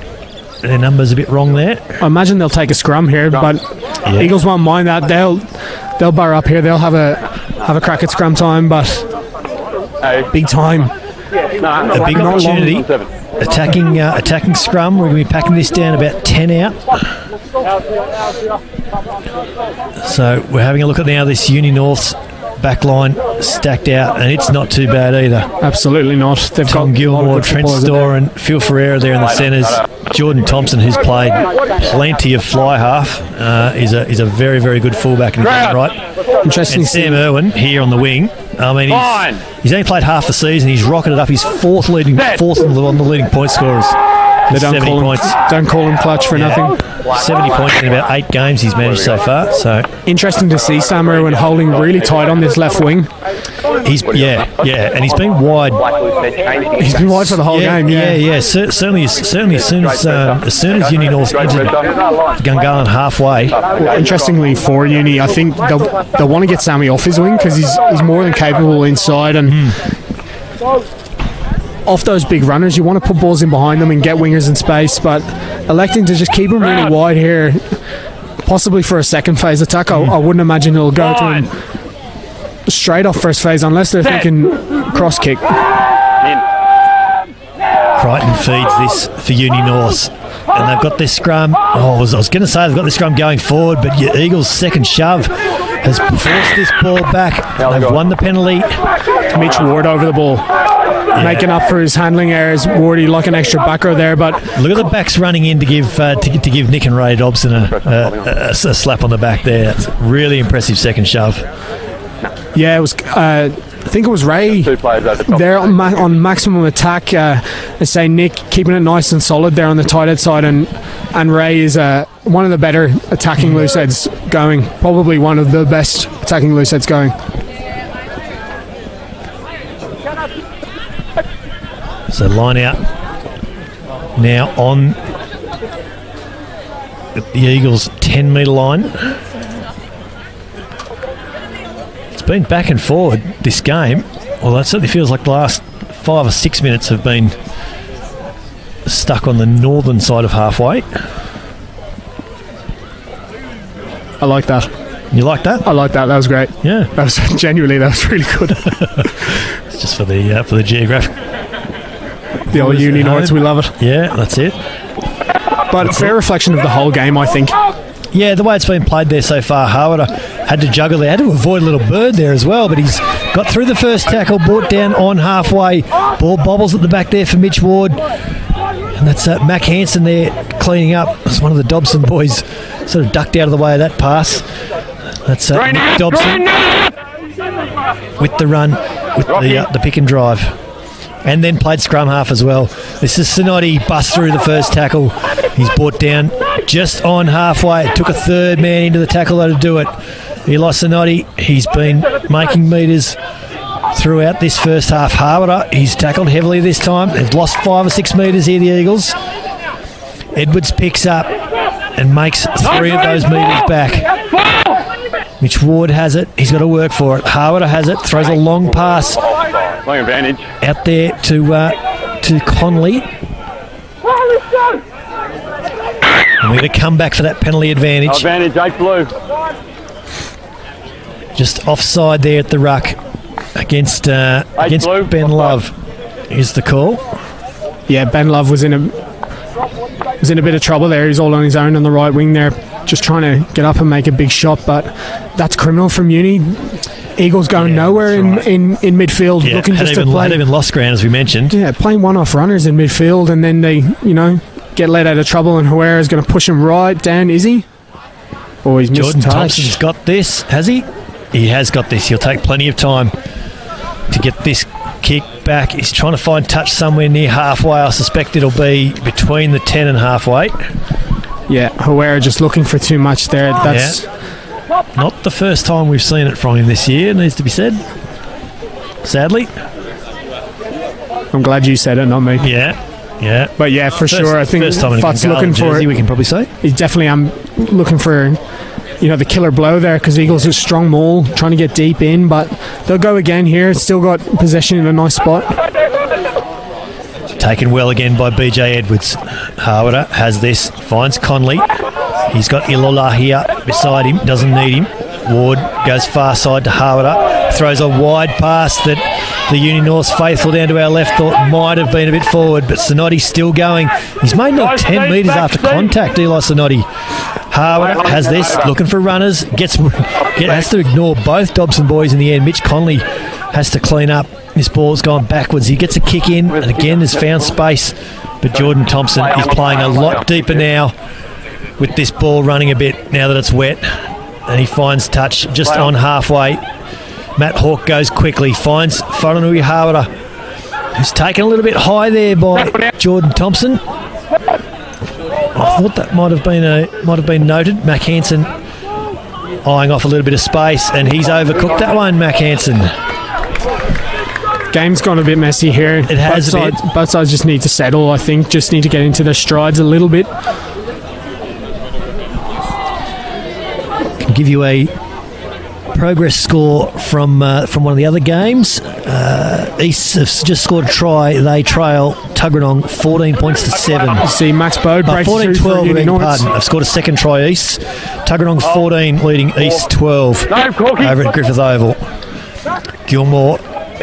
[SPEAKER 1] numbers a bit wrong there.
[SPEAKER 2] I imagine they'll take a scrum here, but Eagles won't mind that. They'll burrow up here. They'll have a crack at scrum time, but big time.
[SPEAKER 1] A big opportunity. Attacking scrum. We're going to be packing this down about 10 out. So we're having a look at now this Uni-Norths back line stacked out, and it's not too bad either.
[SPEAKER 2] Absolutely not. They've
[SPEAKER 1] Tom
[SPEAKER 2] got
[SPEAKER 1] Gilmore, Trent Storr and Phil Ferreira there in the centres. Jordan Thompson, who's played plenty of fly half, is a very, very good fullback in his own right.
[SPEAKER 2] Interesting.
[SPEAKER 1] And Sam Irwin here on the wing. I mean, he's only played half the season. He's rocketed up. He's fourth on the leading point scorers.
[SPEAKER 2] They don't call him clutch for nothing.
[SPEAKER 1] 70 points in about 8 games he's managed so far. So
[SPEAKER 2] interesting to see Sam Irwin holding really tight on this left wing.
[SPEAKER 1] And he's been wide.
[SPEAKER 2] He's been wide for the whole game.
[SPEAKER 1] Certainly. As soon as Uni-Norths entered Gungahlin halfway.
[SPEAKER 2] Well, interestingly for Uni, I think they'll want to get Sammy off his wing because he's more than capable inside, and off those big runners, you want to put balls in behind them and get wingers in space, but electing to just keep him really wide here, possibly for a second phase attack. I wouldn't imagine it'll go to him straight off first phase unless they're thinking cross kick.
[SPEAKER 1] Crichton feeds this for Uni-Norths, and they've got this scrum. I was going to say they've got this scrum going forward, but your Eagles' second shove has forced this ball back. They've won the penalty.
[SPEAKER 2] Mitch Ward over the ball. Making up for his handling errors. Wardy like an extra back row there, but
[SPEAKER 1] look at the backs running in to give Nick and Ray Dobson a slap on the back there. That's a really impressive second shove.
[SPEAKER 2] Yeah, it was. I think it was Ray there on maximum attack. And say Nick keeping it nice and solid there on the tight head side, and Ray is one of the better attacking loose heads going. Probably one of the best attacking loose heads going.
[SPEAKER 1] So line out now on the Eagles' 10-metre line. It's been back and forward this game, although it certainly feels like the last 5 or 6 minutes have been stuck on the northern side of halfway.
[SPEAKER 2] I like that.
[SPEAKER 1] You like that?
[SPEAKER 2] I like that. That was great.
[SPEAKER 1] Yeah,
[SPEAKER 2] that was genuinely really good.
[SPEAKER 1] It's just for the geographic.
[SPEAKER 2] The old Uni-Norths, we love it.
[SPEAKER 1] Yeah, that's it.
[SPEAKER 2] But fair reflection of the whole game, I think.
[SPEAKER 1] Yeah, the way it's been played there so far, Howard had to juggle there, had to avoid a little bird there as well, but he's got through the first tackle, brought down on halfway. Ball bobbles at the back there for Mitch Ward. And that's Mac Hansen there cleaning up. It's one of the Dobson boys sort of ducked out of the way of that pass. That's Nick Dobson with the run, with the pick and drive. And then played scrum half as well. This is Sinotti, bust through the first tackle. He's brought down just on halfway. It took a third man into the tackle though to do it. Eli Sinotti, he's been making metres throughout this first half. Harwater, he's tackled heavily this time. They've lost 5 or 6 metres here, the Eagles. Edwards picks up and makes 3 of those metres back. Mitch Ward has it. He's got to work for it. Harwater has it. Throws a long pass
[SPEAKER 3] Long advantage.
[SPEAKER 1] out there to Conley. And we're going to come back for that penalty advantage.
[SPEAKER 3] Advantage, 8 blue.
[SPEAKER 1] Just offside there at the ruck against
[SPEAKER 3] blue,
[SPEAKER 1] Ben Love is the call.
[SPEAKER 2] Yeah, Ben Love was in a bit of trouble there. He's all on his own on the right wing there, just trying to get up and make a big shot, but that's criminal from Uni. Eagles going nowhere in midfield, looking just to play.
[SPEAKER 1] Had even lost ground, as we mentioned.
[SPEAKER 2] Yeah, playing one-off runners in midfield, and then they, get let out of trouble, and Herrera is going to push him right down. Is he? Oh, he's missed
[SPEAKER 1] Jordan
[SPEAKER 2] touch.
[SPEAKER 1] Thompson's got this, has he? He has got this. He'll take plenty of time to get this kick back. He's trying to find touch somewhere near halfway. I suspect it'll be between the 10 and halfway.
[SPEAKER 2] Yeah, Herrera just looking for too much there. That's
[SPEAKER 1] not the first time we've seen it from him this year, needs to be said. Sadly.
[SPEAKER 2] I'm glad you said it, not me.
[SPEAKER 1] Yeah.
[SPEAKER 2] But yeah, for sure, I think Futt's looking for
[SPEAKER 1] it. We can probably say
[SPEAKER 2] he's definitely looking for the killer blow there, because Eagles are strong maul, trying to get deep in, but they'll go again here. Still got possession in a nice spot.
[SPEAKER 1] Taken well again by BJ Edwards. Harwater has this, finds Conley. He's got Ilola here beside him, doesn't need him. Ward goes far side to Harwater, throws a wide pass that the Uni-Norths faithful down to our left thought might have been a bit forward, but Sinotti's still going. He's made not 10 metres after contact, Eli Sinotti. Harwater has this, looking for runners, has to ignore both Dobson boys in the end. Mitch Conley has to clean up. This ball's gone backwards. He gets a kick in, and again has found space, but Jordan Thompson is playing a lot deeper now with this ball running a bit now that it's wet, and he finds touch just on halfway. Matt Hawke goes quickly, finds Whanganui Harwater, who's taken a little bit high there by Jordan Thompson. I thought that might have been noted. Mac Hansen eyeing off a little bit of space, and he's overcooked that one, Mac Hansen.
[SPEAKER 2] Game's gone a bit messy here.
[SPEAKER 1] It has
[SPEAKER 2] both sides just need to settle, I think. Just need to get into their strides a little bit.
[SPEAKER 1] Can give you a progress score from one of the other games. East have just scored a try. They trail Tuggeranong 14 points to 7.
[SPEAKER 2] See Max Bode breaks
[SPEAKER 1] 14-12, pardon. I've scored a second try East. Tuggeranong 14 leading East 12 over at Griffith Oval. Gilmore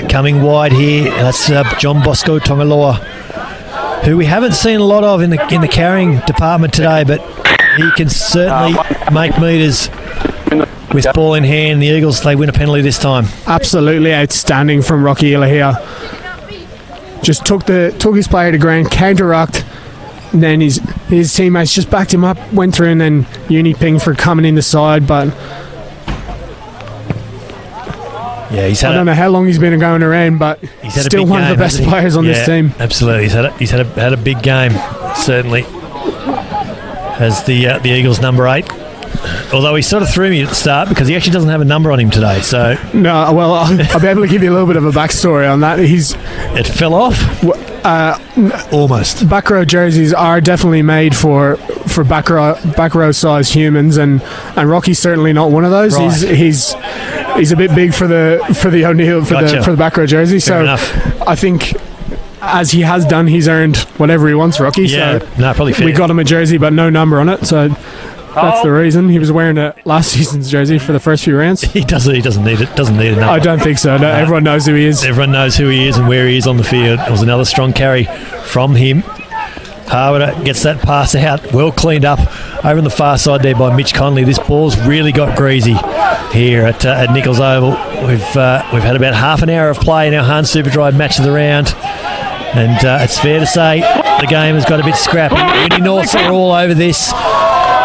[SPEAKER 1] coming wide here. That's John Bosco Tongaloa, who we haven't seen a lot of in the carrying department today, but he can certainly make metres with ball in hand. The Eagles, they win a penalty this time.
[SPEAKER 2] Absolutely outstanding from Rocky Ilahia. Just took his player to ground, counter-rucked, and then his teammates just backed him up, went through, and then Uni pinged for coming in the side, but
[SPEAKER 1] yeah,
[SPEAKER 2] I don't know how long he's been going around, but he's still one of the best players on this team.
[SPEAKER 1] Absolutely, he's had a big game, certainly. Has the Eagles number 8. Although he sort of threw me at the start because he actually doesn't have a number on him today. So
[SPEAKER 2] no, well, I'll be able to give you a little bit of a backstory on that.
[SPEAKER 1] It fell off. Almost.
[SPEAKER 2] Back row jerseys are definitely made for back row sized humans, and Rocky's certainly not one of those.
[SPEAKER 1] Right.
[SPEAKER 2] He's a bit big for the O'Neill for the back row jersey.
[SPEAKER 1] Fair enough.
[SPEAKER 2] I think, as he has done, he's earned whatever he wants, Rocky.
[SPEAKER 1] Yeah,
[SPEAKER 2] so
[SPEAKER 1] no, probably fair.
[SPEAKER 2] We got him a jersey, but no number on it. So that's the reason. He was wearing last season's jersey for the first few rounds.
[SPEAKER 1] He doesn't need it. Doesn't need a number.
[SPEAKER 2] I don't think so. No, everyone knows who he is.
[SPEAKER 1] Everyone knows who he is and where he is on the field. It was another strong carry from him. Harwater gets that pass out, well cleaned up over on the far side there by Mitch Conley. This ball's really got greasy here at Nichols Oval. We've had about half an hour of play in our Hans Superdry match of the round, and it's fair to say the game has got a bit scrappy. Uni-Norths are all over this.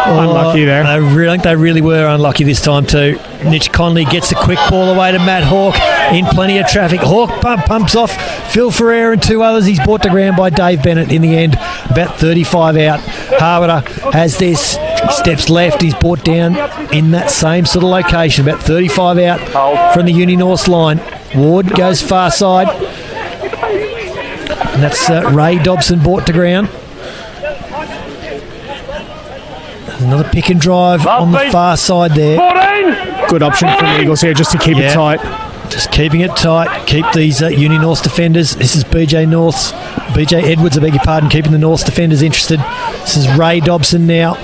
[SPEAKER 2] Unlucky there.
[SPEAKER 1] I think they really were unlucky this time too. Mitch Conley gets a quick ball away to Matt Hawke in plenty of traffic. Hawke pumps off Phil Ferreira and 2 others. He's brought to ground by Dave Bennett in the end. About 35 out. Harwater has this. Steps left. He's brought down in that same sort of location. About 35 out from the Uni-Norths line. Ward goes far side. And that's Ray Dobson brought to ground. Another pick and drive on the far side there.
[SPEAKER 3] 14.
[SPEAKER 2] Good option from the Eagles here just to keep it tight.
[SPEAKER 1] Just keeping it tight. Keep these Uni-Norths defenders. This is BJ Edwards, I beg your pardon, keeping the Norths defenders interested. This is Ray Dobson now,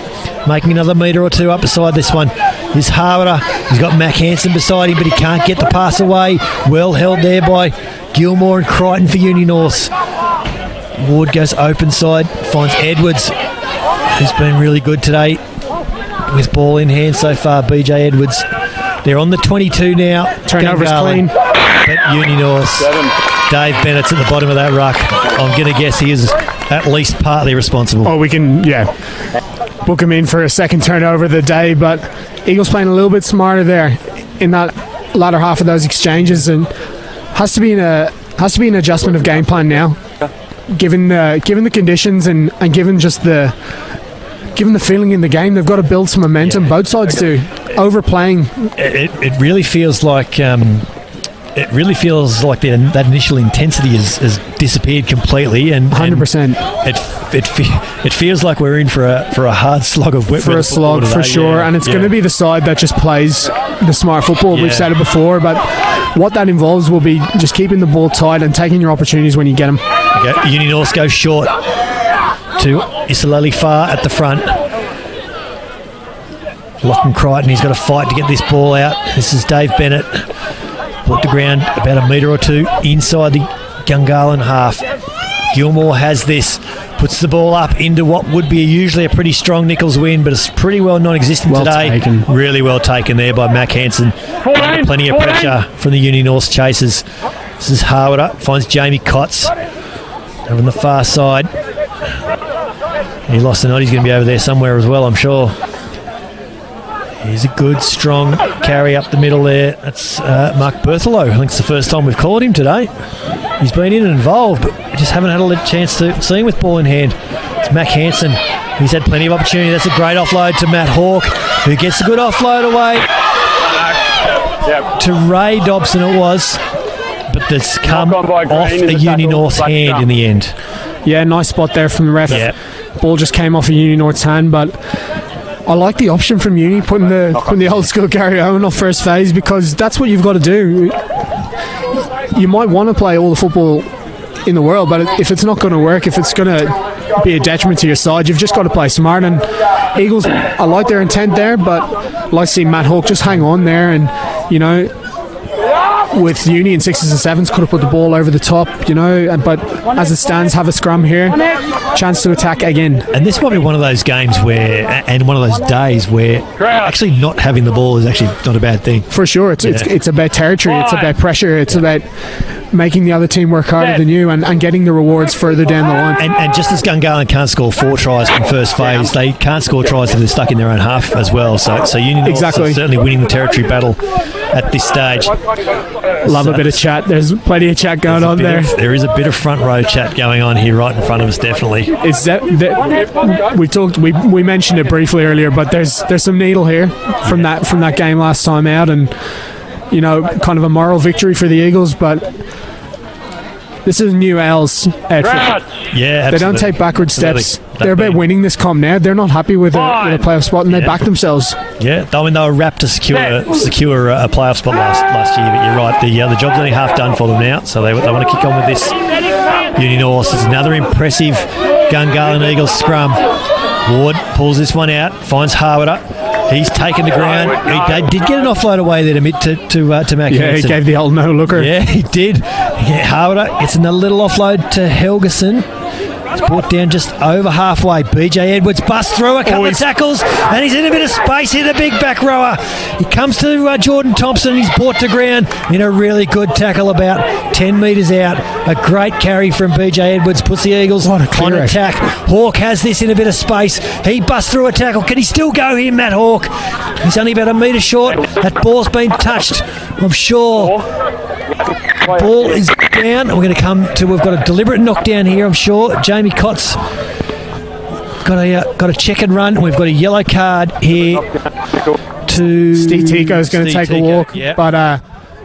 [SPEAKER 1] making another metre or two up beside this one. Here's Harder. He's got Mac Hansen beside him, but he can't get the pass away. Well held there by Gilmore and Crichton for Uni-Norths. Ward goes open side, finds Edwards, who's been really good today with ball in hand so far. BJ Edwards. They're on the 22 now.
[SPEAKER 2] Turnover's clean.
[SPEAKER 1] But Uni-Norths. Dave Bennett's at the bottom of that ruck. I'm going to guess he is at least partly responsible.
[SPEAKER 2] Oh, we can, book him in for a second turnover of the day, but Eagles playing a little bit smarter there in that latter half of those exchanges, and has to be an adjustment of game plan now, given the conditions and given the feeling in the game. They've got to build some momentum. Both sides do. Overplaying.
[SPEAKER 1] It really feels like that initial intensity has disappeared completely, and
[SPEAKER 2] 100%.
[SPEAKER 1] It feels like we're in for a hard slog of wet
[SPEAKER 2] for a slog today, for sure, and it's going to be the side that just plays the smart football. We've said it before, but what that involves will be just keeping the ball tight and taking your opportunities when you get them.
[SPEAKER 1] Okay. Uni-Norths go short to Isalali Far at the front. Lachlan Crichton, he's got to fight to get this ball out. This is Dave Bennett. Put to ground about a metre or two inside the Gungahlin half. Gilmore has this, puts the ball up into what would be usually a pretty strong Nichols win, but it's pretty well non-existent today.
[SPEAKER 2] Taken.
[SPEAKER 1] Really well taken there by Mac Hansen. Plenty of pressure from the Uni-Norths chasers. This is Harder, finds Jamie Cotts over on the far side. He lost the knot. He's going to be over there somewhere as well, I'm sure. Here's a good, strong carry up the middle there. That's Mark Berthelot. I think it's the first time we've called him today. He's been in and involved, but we just haven't had a chance to see him with ball in hand. It's Mac Hansen. He's had plenty of opportunity. That's a great offload to Matt Hawke, who gets a good offload away to Ray Dobson it was, but that's come off a Uni-Norths hand in the end.
[SPEAKER 2] Yeah, nice spot there from the ref.
[SPEAKER 1] Yeah.
[SPEAKER 2] Ball just came off a Uni-Norths hand, but I like the option from Uni, putting the old school Gary Owen off first phase, because that's what you've got to do. You might want to play all the football in the world, but if it's not going to work, if it's going to be a detriment to your side, you've just got to play smart. And Eagles, I like their intent there, but I like to see Matt Hawke just hang on there, and with Uni in 6s and 7s could have put the ball over the top, but as it stands, have a scrum here, chance to attack again.
[SPEAKER 1] And this might be one of those games where, and one of those days where actually not having the ball is actually not a bad thing.
[SPEAKER 2] For sure, it's about territory, it's about pressure, it's about making the other team work harder than you and getting the rewards further down the line.
[SPEAKER 1] And just as Gungahlin can't score 4 tries from first phase, they can't score tries if they're stuck in their own half as well. So Uni-Norths are certainly winning the territory battle at this stage.
[SPEAKER 2] Love a bit of chat. There's plenty of chat going on there.
[SPEAKER 1] There is a bit of front row chat going on here right in front of us, definitely.
[SPEAKER 2] We mentioned it briefly earlier, but there's some needle here from that game last time out, and kind of a moral victory for the Eagles, but this is new L's outfit.
[SPEAKER 1] Yeah, absolutely.
[SPEAKER 2] They don't take backward steps. They're about winning this comp now. They're not happy with a playoff spot, and they back themselves.
[SPEAKER 1] Yeah, they were wrapped to secure a playoff spot last year, but you're right. The job's only half done for them now, so they want to kick on with this. Uni-Norths. It's another impressive Gungahlin Eagles scrum. Ward pulls this one out, finds Harder. He's taken the ground. They did get an offload away there to Mac Hansen.
[SPEAKER 2] Yeah, he gave the old no-looker.
[SPEAKER 1] Yeah, he did. Harder gets another little offload to Helgeson. It's brought down just over halfway. BJ Edwards busts through a couple of tackles, and he's in a bit of space here, the big back rower. He comes to Jordan Thompson. He's brought to ground in a really good tackle about 10 metres out. A great carry from BJ Edwards puts the Eagles on attack. Hawke has this in a bit of space. He busts through a tackle. Can he still go here, Matt Hawke? He's only about a metre short. That ball's been touched, I'm sure. Ball is down. We've got a deliberate knockdown here, I'm sure. Jamie Cotts got a check and run. We've got a yellow card here to
[SPEAKER 2] Steve Tico's going to take a walk,
[SPEAKER 1] yeah.
[SPEAKER 2] but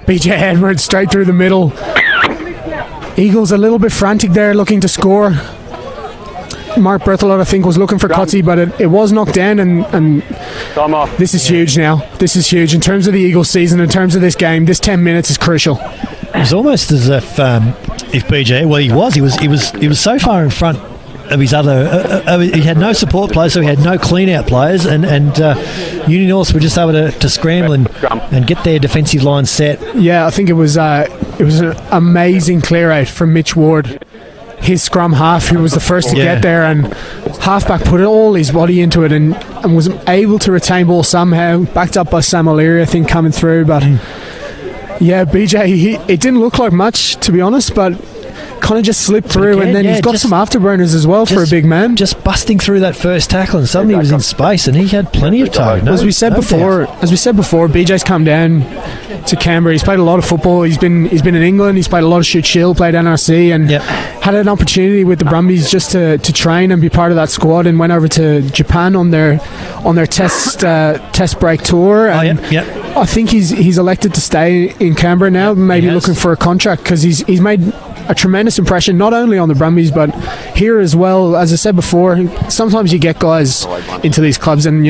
[SPEAKER 2] BJ Edwards straight through the middle. Eagles a little bit frantic there, looking to score. Mark Berthelot, I think, was looking for Cutsy, but it was knocked down, and this is huge now. This is huge in terms of the Eagles season, in terms of this game. This 10 minutes is crucial.
[SPEAKER 1] It was almost as if BJ, well, he was so far in front of his other, he had no support players, so he had no clean-out players, and Uni-Norths were just able to scramble and get their defensive line set.
[SPEAKER 2] Yeah, I think it was an amazing clear-out from Mitch Ward. His scrum half, who was the first to get there, and halfback put all his body into it and was able to retain ball somehow, backed up by Sam O'Leary, I think, coming through. But yeah, BJ, it didn't look like much, to be honest, but kind of just slipped through, and then he's got some afterburners as well for a big man.
[SPEAKER 1] Just busting through that first tackle, and suddenly he was in space, and he had plenty of time.
[SPEAKER 2] As we said before, BJ's come down to Canberra. He's played a lot of football. He's been in England. He's played a lot of shoot shield, played NRC, and had an opportunity with the Brumbies just to train and be part of that squad, and went over to Japan on their test break tour. And I think he's elected to stay in Canberra now, maybe looking for a contract, because he's made a tremendous impression, not only on the Brumbies but here as well. As I said before, sometimes you get guys into these clubs and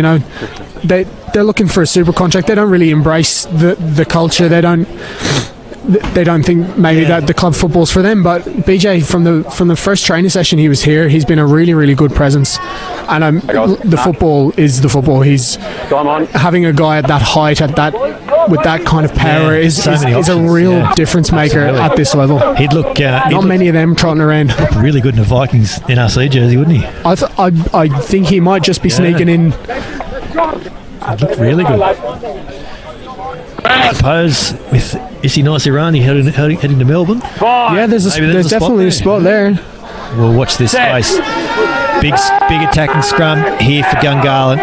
[SPEAKER 2] they're looking for a super contract. They don't really embrace the culture. They don't think maybe that the club football's for them. But BJ, from the first training session he was here, he's been a really, really good presence, and the football is the football. He's having a guy at that height, with that kind of power is a real difference maker at this level.
[SPEAKER 1] He'd look
[SPEAKER 2] not many of them trotting around.
[SPEAKER 1] Really good in a Vikings NRC jersey, wouldn't he?
[SPEAKER 2] I think he might just be sneaking in.
[SPEAKER 1] He'd look really good. I suppose with Issy Naisirani heading to Melbourne.
[SPEAKER 2] Yeah, there's definitely a spot there.
[SPEAKER 1] We'll watch this space. Big attacking scrum here for Gungahlin.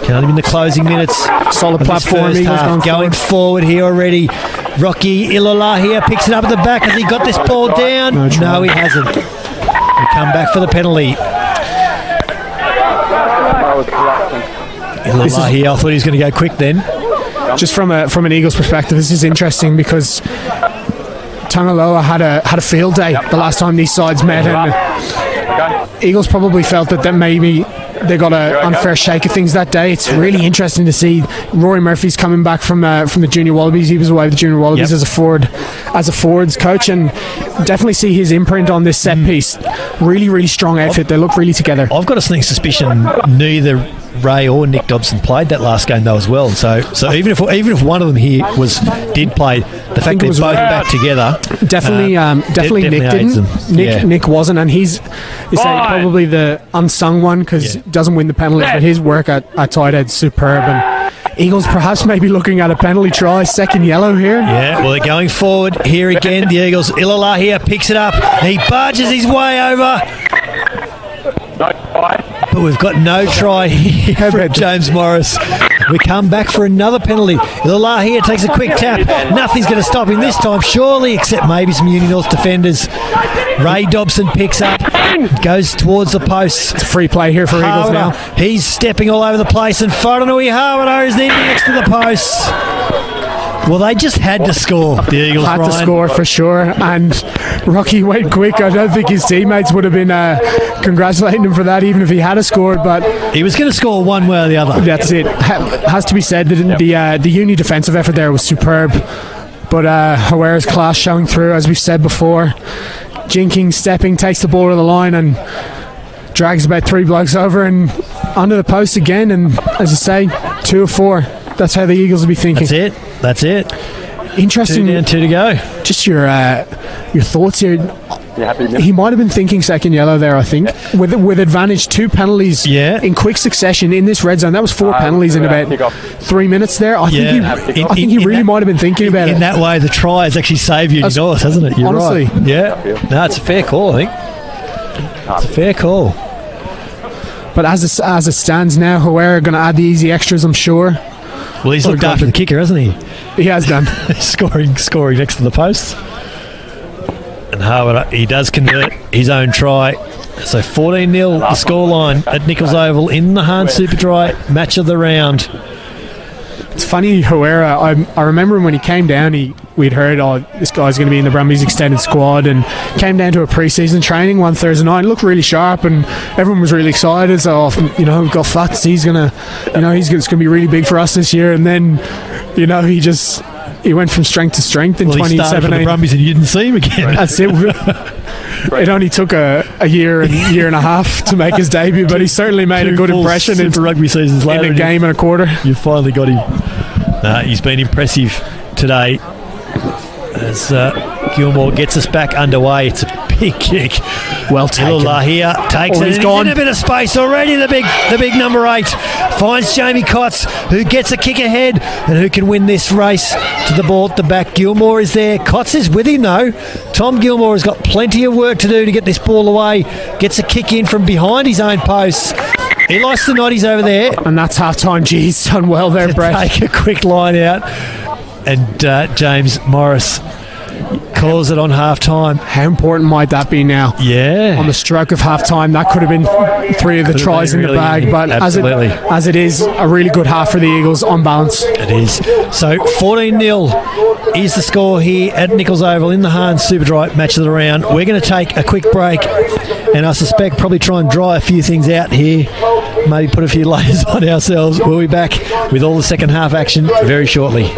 [SPEAKER 1] Count him in the closing minutes.
[SPEAKER 2] Solid platform.
[SPEAKER 1] Going forward here already. Rocky Ilala here picks it up at the back. Has he got this ball down? No, he hasn't. We come back for the penalty. Ilala here. I thought he was going to go quick then.
[SPEAKER 2] Just from an Eagles perspective, this is interesting because Tangaloa had a field day the last time these sides met, and Eagles probably felt that maybe they got an unfair shake of things that day. It's really interesting to see Rory Murphy's coming back from the Junior Wallabies. He was away with the Junior Wallabies as a forwards coach, and definitely see his imprint on this set piece. Really, really strong outfit. They look really together.
[SPEAKER 1] I've got a sneaking suspicion neither Ray or Nick Dobson played that last game though as well. So even if one of them here did play, the fact they're both back together
[SPEAKER 2] definitely Nick didn't. Nick wasn't, and he's probably the unsung one because doesn't win the penalties, but his work at tight head's superb. And Eagles perhaps maybe looking at a penalty try, second yellow here.
[SPEAKER 1] Yeah, well, they're going forward here again. The Eagles. Ilala here picks it up. He barges his way over. But we've got no try here from James Morris. We come back for another penalty. Ilala here takes a quick tap. Nothing's going to stop him this time, surely, except maybe some Uni-Norths defenders. Ray Dobson picks up, goes towards the posts.
[SPEAKER 2] It's a free play here for Eagles now.
[SPEAKER 1] He's stepping all over the place, and Wharenui Hawara is next to the posts. Well, they just had to score, the Eagles,
[SPEAKER 2] Had to score for sure, and Rocky went quick. I don't think his teammates would have been congratulating him for that, even if he had scored, but
[SPEAKER 1] he was going to score one way or the other.
[SPEAKER 2] That's it. Has to be said that the Uni defensive effort there was superb, but Hawara's class showing through, as we've said before. Jinking, stepping, takes the ball to the line and drags about three blokes over and onto the post again, and as I say, 2 of 4. That's how the Eagles will be thinking.
[SPEAKER 1] That's it.
[SPEAKER 2] Interesting.
[SPEAKER 1] 2 down, 2 to go.
[SPEAKER 2] Just your thoughts here. He might have been thinking second yellow there, I think, with advantage. 2 penalties in quick succession in this red zone. That was 4 penalties in about 3 minutes there. I think he really might have been thinking about it.
[SPEAKER 1] In that way, the try has actually saved Uni-Norths, hasn't it? You're
[SPEAKER 2] honestly,
[SPEAKER 1] right. Yeah. No, it's a fair call, I think. It's a fair call.
[SPEAKER 2] But as it stands now, Hawara are going to add the easy extras, I'm sure.
[SPEAKER 1] Well, he's looked after the kicker, hasn't he?
[SPEAKER 2] He has done.
[SPEAKER 1] scoring next to the post. And Harvard, he does convert his own try. So 14-0 the scoreline at Nichols Oval in the Hahn Super Dry match of the round.
[SPEAKER 2] It's funny, Herrera, I remember when he came down, we'd heard, this guy's going to be in the Brumbies extended squad, and came down to a pre-season training one Thursday night. He looked really sharp, and everyone was really excited. So, we've got Futs. He's going to, it's going to be really big for us this year. And then, he went from strength to strength in 2017.
[SPEAKER 1] He started for the Brumbies and you didn't see him again.
[SPEAKER 2] That's it. It only took a year and a half to make his debut, but he certainly made a good impression
[SPEAKER 1] in rugby seasons later.
[SPEAKER 2] In a game and a quarter.
[SPEAKER 1] You finally got him. He's been impressive today as Gilmore gets us back underway. It's a big kick.
[SPEAKER 2] Well taken.
[SPEAKER 1] Lahia takes it.
[SPEAKER 2] He's gone.
[SPEAKER 1] In a bit of space already. The big number 8 finds Jamie Cotts, who gets a kick ahead and who can win this race to the ball at the back. Gilmore is there. Cotts is with him though. Tom Gilmore has got plenty of work to do to get this ball away. Gets a kick in from behind his own posts. He likes the noddies over there.
[SPEAKER 2] And that's half-time. He's done well there, Brett.
[SPEAKER 1] Take a quick line out. And James Morris calls it on half-time.
[SPEAKER 2] How important might that be now?
[SPEAKER 1] Yeah.
[SPEAKER 2] On the stroke of half-time, that could have been 3 of the tries in the bag, but as it is, a really good half for the Eagles on balance.
[SPEAKER 1] It is. So 14-0 is the score here at Nichols Oval in the Hahn Superdry match of the round. We're going to take a quick break, and I suspect probably try and dry a few things out here, maybe put a few layers on ourselves. We'll be back with all the second half action very shortly.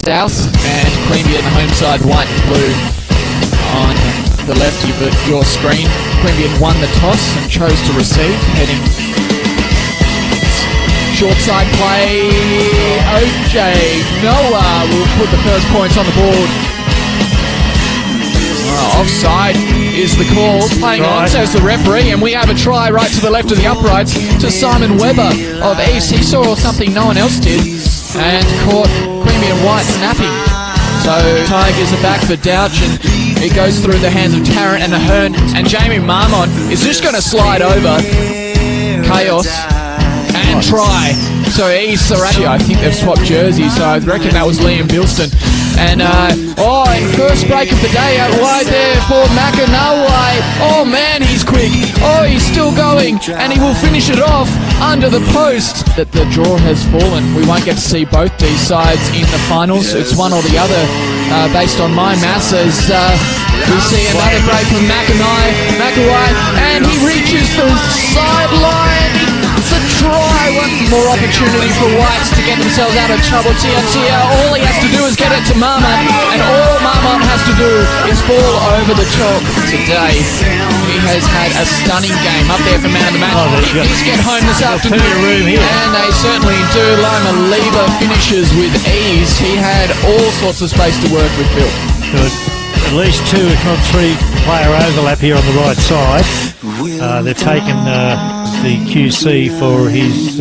[SPEAKER 4] South and Queanbeyan the home side, white and blue on the left of your screen. Queanbeyan won the toss and chose to receive, heading short side play. OJ Noah will put the first points on the board. Offside is the call. Playing on, says the referee, and we have a try right to the left of the uprights to Simon Webber of East. He saw something no one else did and caught Queanbeyan White snapping. So Tigers are back for Douch, and it goes through the hands of Tarrant and Ahern, and Jamie Marmon is just going to slide over. Chaos and try. So East are actually, I think they've swapped jerseys, so I reckon that was Liam Bilston. And in first break of the day out wide there for Makanawai. Oh man, he's quick. Oh, he's still going, and he will finish it off under the post. That the draw has fallen. We won't get to see both these sides in the finals. It's one or the other, based on my maths. As we see another break from Makanawai, and he reaches the sideline. It's a try once more opportunity for Whites to get themselves out of trouble. Tia, all he has to do is get it to Marmot, and all Marmot has to do is fall over the chalk today. He has had a stunning game up there for man of the match. He's get home this afternoon, and they certainly do. Loma Lever finishes with ease. He had all sorts of space to work with, Bill.
[SPEAKER 5] Good. At least 2, if not 3 player overlap here on the right side. They've taken the QC for his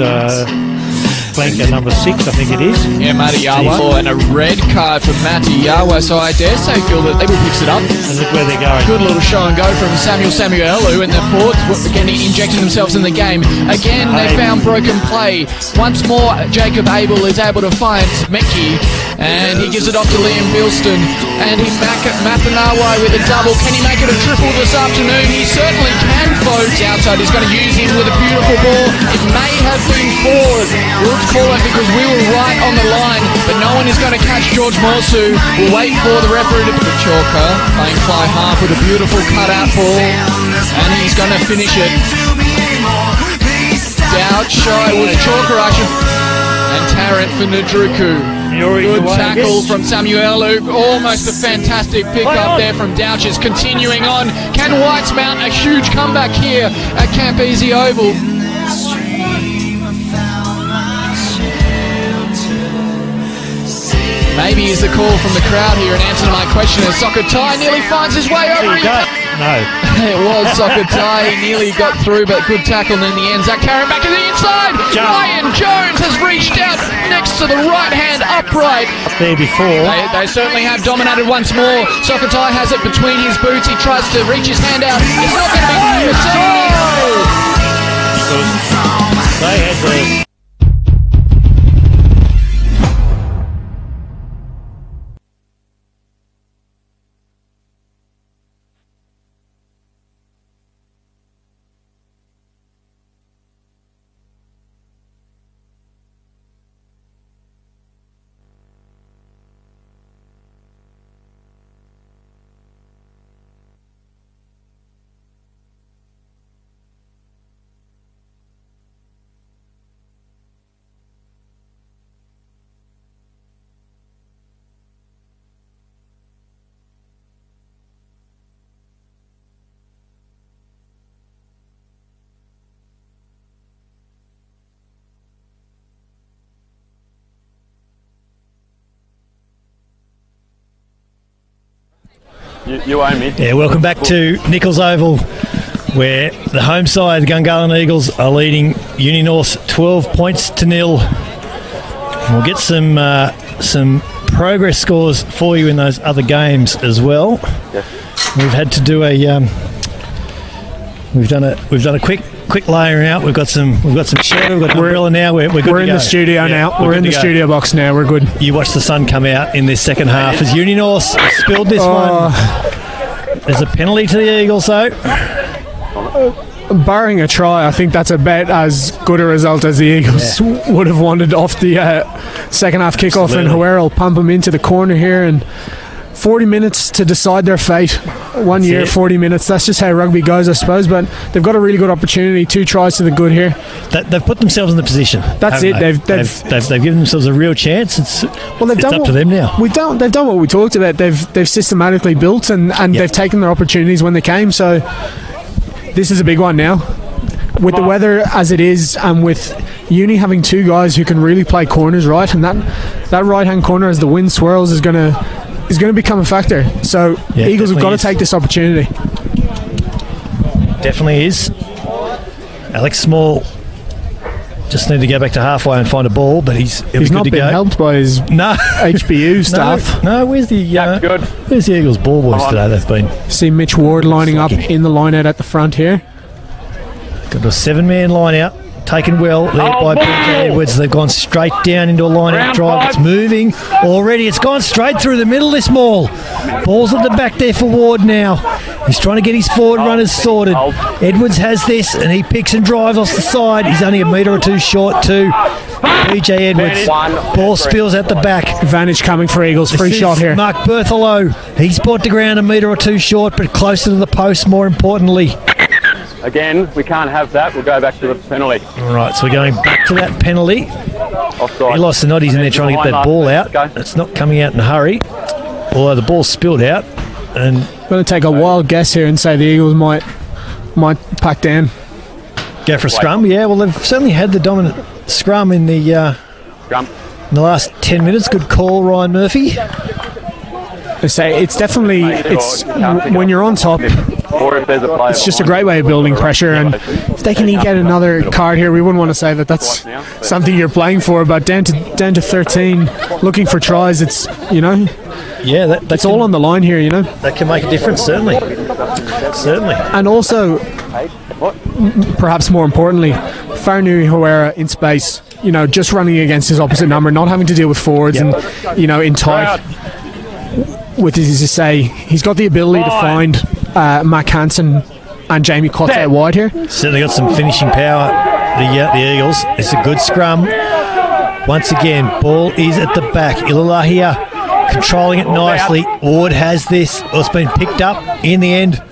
[SPEAKER 5] flanker number 6, I think it is.
[SPEAKER 4] Yeah, Matayawa. And a red card for Matayawa, so I dare say, Phil, that Abel picks it up.
[SPEAKER 5] And look where they're going.
[SPEAKER 4] Good little show and go from Samuelu, and the Fords again injecting themselves in the game. Again, they found broken play. Once more, Jacob Abel is able to find Meki, and he gives it off to Liam Bilston, and he's back at Mathanawa with a double. Can he make it a triple this afternoon? He certainly can, folks. Outside, he's going to use him with a beautiful ball. It may have been forward. We'll call it because we were right on the line, but no one is going to catch George Morsu. We'll wait for the referee to put Chalker playing fly half with a beautiful cutout ball, and he's going to finish it. Doubt shy was Chalker and Tarrant for Nadruku. Good tackle from Samuelu. Almost a fantastic pick up there from Douches. Continuing on. Can Whites mount a huge comeback here at Camp Easy Oval? Maybe is the call from the crowd here, and answer to my question is Soccer Tie nearly finds his way over.
[SPEAKER 5] No.
[SPEAKER 4] It was Soccer Tie. He nearly got through, but good tackle in the end. Zach Karen back to the inside. Ryan Jones has reached out next to the right hand upright.
[SPEAKER 5] There before.
[SPEAKER 4] They certainly have dominated once more. Soccer Tie has it between his boots. He tries to reach his hand out. It's not going to be
[SPEAKER 5] They had the...
[SPEAKER 3] You owe me.
[SPEAKER 1] Yeah, welcome back to Nichols Oval, where the home side, the Gungahlin Eagles, are leading Uni-Norths 12 points to 0. And we'll get some progress scores for you in those other games as well.
[SPEAKER 3] Yes.
[SPEAKER 1] We've had to do we've done a quick layering out. We've got some shelter. We've got an umbrella now. We're good.
[SPEAKER 2] We're
[SPEAKER 1] to
[SPEAKER 2] in
[SPEAKER 1] go.
[SPEAKER 2] the studio now. We're in the studio box now. We're good.
[SPEAKER 1] You watch the sun come out in this second half as Uni-Norths spilled this one. There's a penalty to the Eagles, though.
[SPEAKER 2] Barring a try, I think that's about as good a result as the Eagles would have wanted off the second half kickoff.
[SPEAKER 1] Absolutely.
[SPEAKER 2] And Huer will pump them into the corner here, and 40 minutes to decide their fate. 1 year, 40 minutes. That's just how rugby goes, I suppose. But they've got a really good opportunity. 2 tries to the good here.
[SPEAKER 1] They've put themselves in the position.
[SPEAKER 2] That's it.
[SPEAKER 1] They've given themselves a real chance. It's up to them now.
[SPEAKER 2] They've done what we talked about. They've systematically built and they've taken their opportunities when they came. So this is a big one now. With the weather as it is, and with Uni having 2 guys who can really play corners right, and that right hand corner as the wind swirls is going to become a factor. So Eagles have got to take this opportunity.
[SPEAKER 1] Definitely is. Alex Small just need to go back to halfway and find a ball, but he's
[SPEAKER 2] not been helped by his HBU staff.
[SPEAKER 1] No, where's the Eagles ball boys today? They've been.
[SPEAKER 2] See Mitch Ward lining up in the line out at the front here.
[SPEAKER 1] Got a 7-man line out. Taken well there by PJ Edwards. They've gone straight down into a line-out drive. It's moving already. It's gone straight through the middle, this maul. Ball's at the back there for Ward now. He's trying to get his forward runners sorted. Edwards has this, and he picks and drives off the side. He's only a metre or 2 short too. PJ Edwards. Ball spills at the back.
[SPEAKER 2] Advantage coming for Eagles. Free shot here.
[SPEAKER 1] Mark Bertholo. He's brought the ground a metre or 2 short, but closer to the post, more importantly.
[SPEAKER 3] Again, we can't have that. We'll go back to the penalty.
[SPEAKER 1] All right, so we're going back to that penalty.
[SPEAKER 3] Offside.
[SPEAKER 1] He lost the noddies in there trying to get that ball out. It's not coming out in a hurry. Although the ball's spilled out. And
[SPEAKER 2] I'm going to take a wild guess here and say the Eagles might pack down.
[SPEAKER 1] Go for a scrum. Yeah, well, they've certainly had the dominant scrum in the last 10 minutes. Good call, Ryan Murphy.
[SPEAKER 2] I say it's definitely when you're on top. It's just a great way of building pressure, and if they can get another card here, we wouldn't want to say that that's something you're playing for. But down to 13, looking for tries. It's
[SPEAKER 1] yeah,
[SPEAKER 2] that's all on the line here.
[SPEAKER 1] That can make a difference, certainly.
[SPEAKER 2] And also, perhaps more importantly, Farnui Herrera in space. Just running against his opposite number, not having to deal with forwards, and in tight. With his to say, he's got the ability to find Mac Hansen and Jamie Cotts out wide here.
[SPEAKER 1] Certainly got some finishing power, the Eagles. It's a good scrum. Once again, ball is at the back. Ilalahia controlling it nicely. Ward has this. It's been picked up in the end.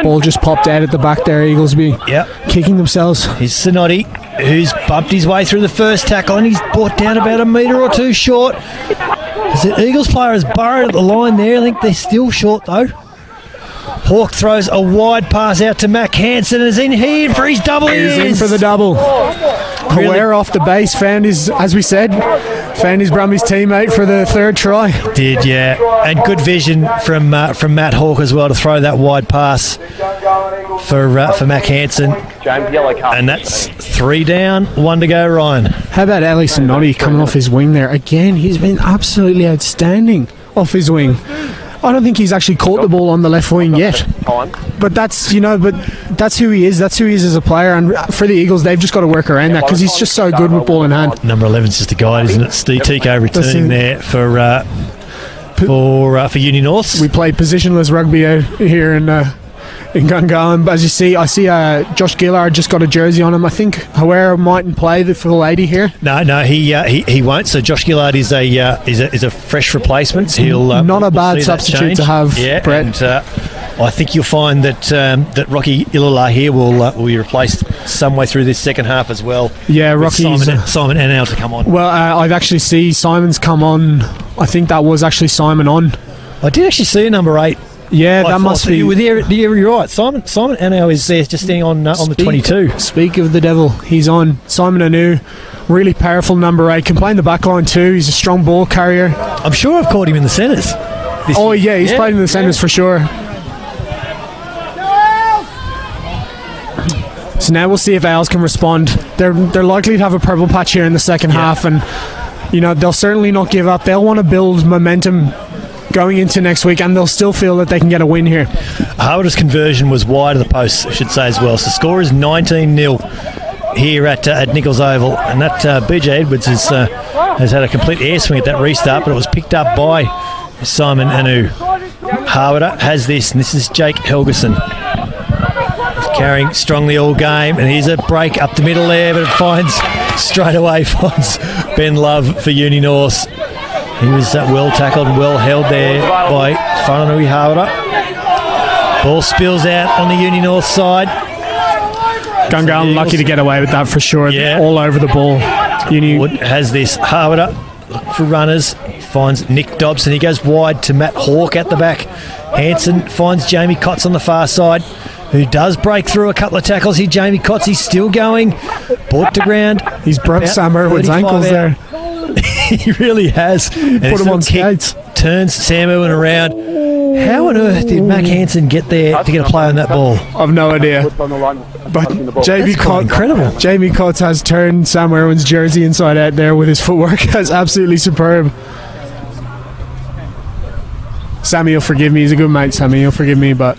[SPEAKER 2] Ball just popped out at the back there. Eagles be kicking themselves.
[SPEAKER 1] Here's Sinotti, who's bumped his way through the first tackle, and he's brought down about a metre or two short. The Eagles player is burrowed at the line there. I think they're still short though. Hawk throws a wide pass out to Mac Hansen and is in here for his double.
[SPEAKER 2] He's in for the double. Aware off the base, found his Brumby's teammate for the third try.
[SPEAKER 1] Did, yeah. And good vision from Matt Hawk as well to throw that wide pass for Mac Hansen. And that's 3 down, 1 to go, Ryan.
[SPEAKER 2] How about Ali Sinotti coming off his wing there? Again, he's been absolutely outstanding off his wing. I don't think he's actually caught the ball on the left wing yet. But that's that's who he is. That's who he is as a player. And for the Eagles, they've just got to work around that because he's just so good with ball in hand.
[SPEAKER 1] Number 11 is just a guide, isn't it? Steve Tico returning there for Uni-Norths.
[SPEAKER 2] We play positionless rugby out here in Gungahlin. But as you see, I see Josh Gillard just got a jersey on him. I think Herrera mightn't play the full 80 here.
[SPEAKER 1] No, he won't. So Josh Gillard is a fresh replacement. He'll
[SPEAKER 2] not a bad substitute to have, Brett.
[SPEAKER 1] And, I think you'll find that Rocky Ilala here will be replaced some way through this second half as well.
[SPEAKER 2] Yeah, Rocky's
[SPEAKER 1] Simon Anel to come on.
[SPEAKER 2] Well, I've actually seen Simon's come on. I think that was actually Simon on.
[SPEAKER 1] I did actually see a number 8.
[SPEAKER 2] Yeah, that must be.
[SPEAKER 1] You're right. Simon Anu is there just staying on the 22.
[SPEAKER 2] Speak of the devil, he's on. Simon Anu, really powerful number 8. Can play in the back line too. He's a strong ball carrier.
[SPEAKER 1] I'm sure I've caught him in the centres.
[SPEAKER 2] Yeah, he's played in the centres for sure. So now we'll see if Ales can respond. They're likely to have a purple patch here in the second half, and they'll certainly not give up. They'll want to build momentum going into next week, and they'll still feel that they can get a win here.
[SPEAKER 1] Harwood's conversion was wide of the post, I should say as well. So the score is 19-0 here at Nichols Oval, and that BJ Edwards has had a complete air swing at that restart, but it was picked up by Simon Anu. Harwood has this, and this is Jake Helgeson. Carrying strongly all game, and here's a break up the middle there, but it finds Ben Love for Uni-Norths. He was well tackled and well held there by Whananui Hawara. Ball spills out on the Uni-North side.
[SPEAKER 2] Gungahlin lucky to get away with that for sure. Yeah. All over the ball.
[SPEAKER 1] Wood has this. Hawara for runners. He finds Nick Dobson. He goes wide to Matt Hawk at the back. Hansen finds Jamie Cotts on the far side, who does break through a couple of tackles here. Jamie Cotts, he's still going. Brought to ground.
[SPEAKER 2] He's broke Sam Irwin's ankles there.
[SPEAKER 1] He really has.
[SPEAKER 2] Put him on skates.
[SPEAKER 1] Turns Sam Irwin around. How on earth did Mac Hansen get there to get a play on that ball?
[SPEAKER 2] I've no idea. But Jamie Cotts has turned Sam Irwin's jersey inside out there with his footwork. That's absolutely superb. Sammy will forgive me. He's a good mate, Sammy. He'll forgive me, but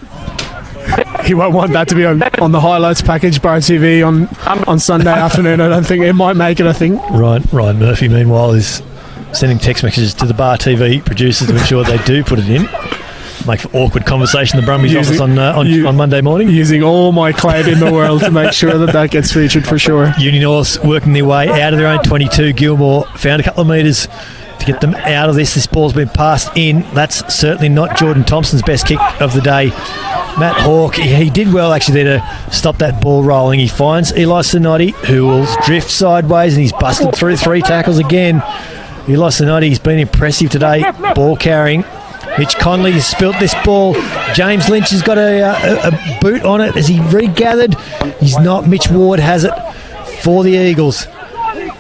[SPEAKER 2] he won't want that to be on the highlights package, Bar TV on Sunday afternoon. I don't think it might make it. I think
[SPEAKER 1] Ryan Murphy meanwhile is sending text messages to the Bar TV producers to ensure they do put it in. Make for awkward conversation in the Brumbies office on Monday morning.
[SPEAKER 2] Using all my clout in the world to make sure that gets featured for sure.
[SPEAKER 1] Uni-Norths working their way out of their own 22. Gilmore found a couple of metres to get them out of this. This ball's been passed in. That's certainly not Jordan Thompson's best kick of the day. Matt Hawke, he did well actually there to stop that ball rolling. He finds Eli Sinotti, who will drift sideways, and he's busted through 3 tackles again. Eli Sinotti, he's been impressive today, ball carrying. Mitch Conley has spilt this ball. James Lynch has got a boot on it as he regathered. He's not. Mitch Ward has it for the Eagles.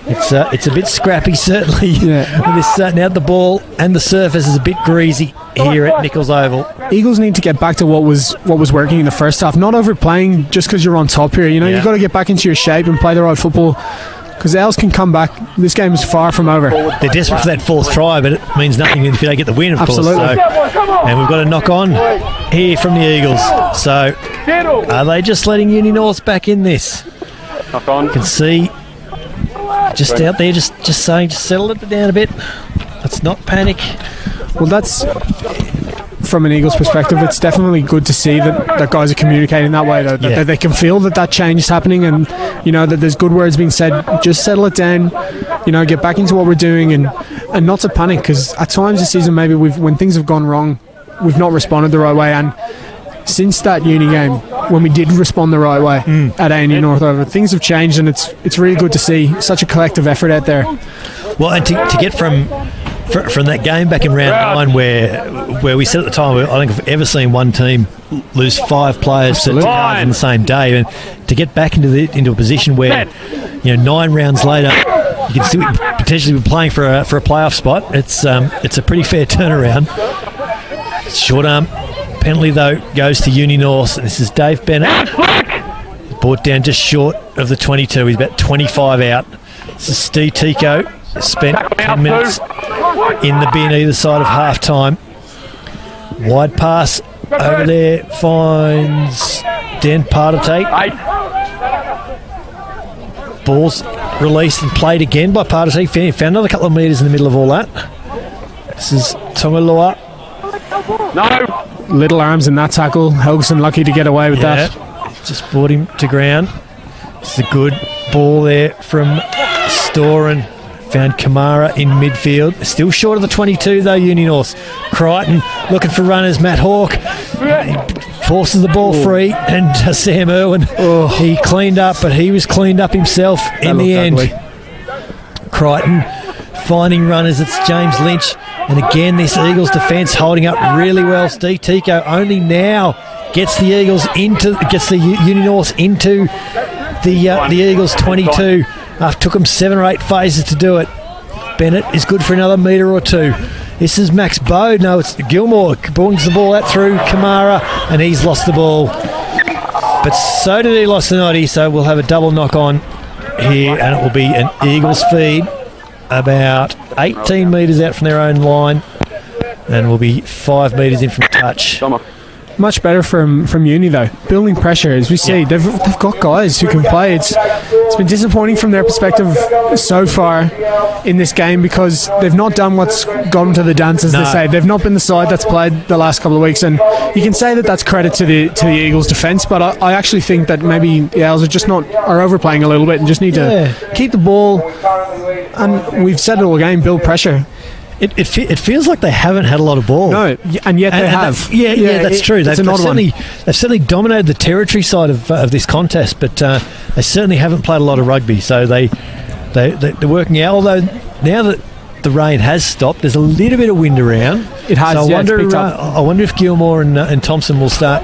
[SPEAKER 1] It's a bit scrappy, certainly. Yeah. This now the ball and the surface is a bit greasy here at Nichols Oval.
[SPEAKER 2] Eagles need to get back to what was working in the first half. Not overplaying just because you're on top here. You know, you've got to get back into your shape and play the right football, because the Owls can come back. This game is far from over.
[SPEAKER 1] They're desperate for that 4th try, but it means nothing if they get the win, of
[SPEAKER 2] Absolutely.
[SPEAKER 1] course. And we've got a knock on here from the Eagles. So are they just letting Uni-Norths back in this?
[SPEAKER 3] Knock on.
[SPEAKER 1] You can see just out there, just saying, just settle it down a bit. Let's not panic.
[SPEAKER 2] Well, that's, from an Eagles perspective, it's definitely good to see that guys are communicating that way, though, that they can feel that change is happening, and you know that there's good words being said. Just settle it down, you know, get back into what we're doing, and not to panic, because at times this season maybe when things have gone wrong, we've not responded the right way. And since that Uni game, when we did respond the right way at A&E North Over, things have changed, and it's really good to see such a collective effort out there.
[SPEAKER 1] Well, and to get from that game back in round 9 where we said at the time, I don't think I've ever seen one team lose 5 players to cards in the same day, and to get back into a position where 9 rounds later you can still potentially be playing for a playoff spot. It's a pretty fair turnaround. Short arm penalty though goes to Uni-Norths. This is Dave Bennett, brought down just short of the 22. He's about 25 out. This is Steve Tico. Spent 10 minutes in the bin either side of half time. Wide pass over there, finds Dent Partey. Ball's released and played again by Partey. Found another couple of metres in the middle of all that. This is Tongalua.
[SPEAKER 3] No.
[SPEAKER 2] Little arms in that tackle. Helgson lucky to get away with that.
[SPEAKER 1] Just brought him to ground. It's a good ball there from Storen. Found Kamara in midfield. Still short of the 22 though, Uni-Norths. Crichton looking for runners. Matt Hawke forces the ball free, and Sam Irwin, he cleaned up, but he was cleaned up himself in the end. Crichton finding runners. It's James Lynch, and again this Eagles defence holding up really well. Steve Tico only now gets the Uni-Norths into the Eagles 22. Took him 7 or 8 phases to do it. Bennett is good for another metre or 2. This is Max Bode. No, it's Gilmore. Brings the ball out through Kamara, and he's lost the ball. But so did Eli Sinotti, so we'll have a double knock on here, and it will be an Eagles feed about 18 metres out from their own line, and will be 5 metres in from touch.
[SPEAKER 2] Much better from Uni though. Building pressure, as we see, they've got guys who can play. It's been disappointing from their perspective so far in this game, because they've not done what's got them to the dance, as they say. They've not been the side that's played the last couple of weeks, and you can say that that's credit to the Eagles' defence. But I actually think that maybe the Owls are overplaying a little bit and just need to keep the ball. And we've said it all game, build pressure.
[SPEAKER 1] It feels like they haven't had a lot of ball.
[SPEAKER 2] No, and yet they have.
[SPEAKER 1] That's true. They've certainly dominated the territory side of this contest, but they certainly haven't played a lot of rugby. So they're working out. Although now that the rain has stopped, there's a little bit of wind around.
[SPEAKER 2] It has.
[SPEAKER 1] So I wonder if Gilmore and Thompson will start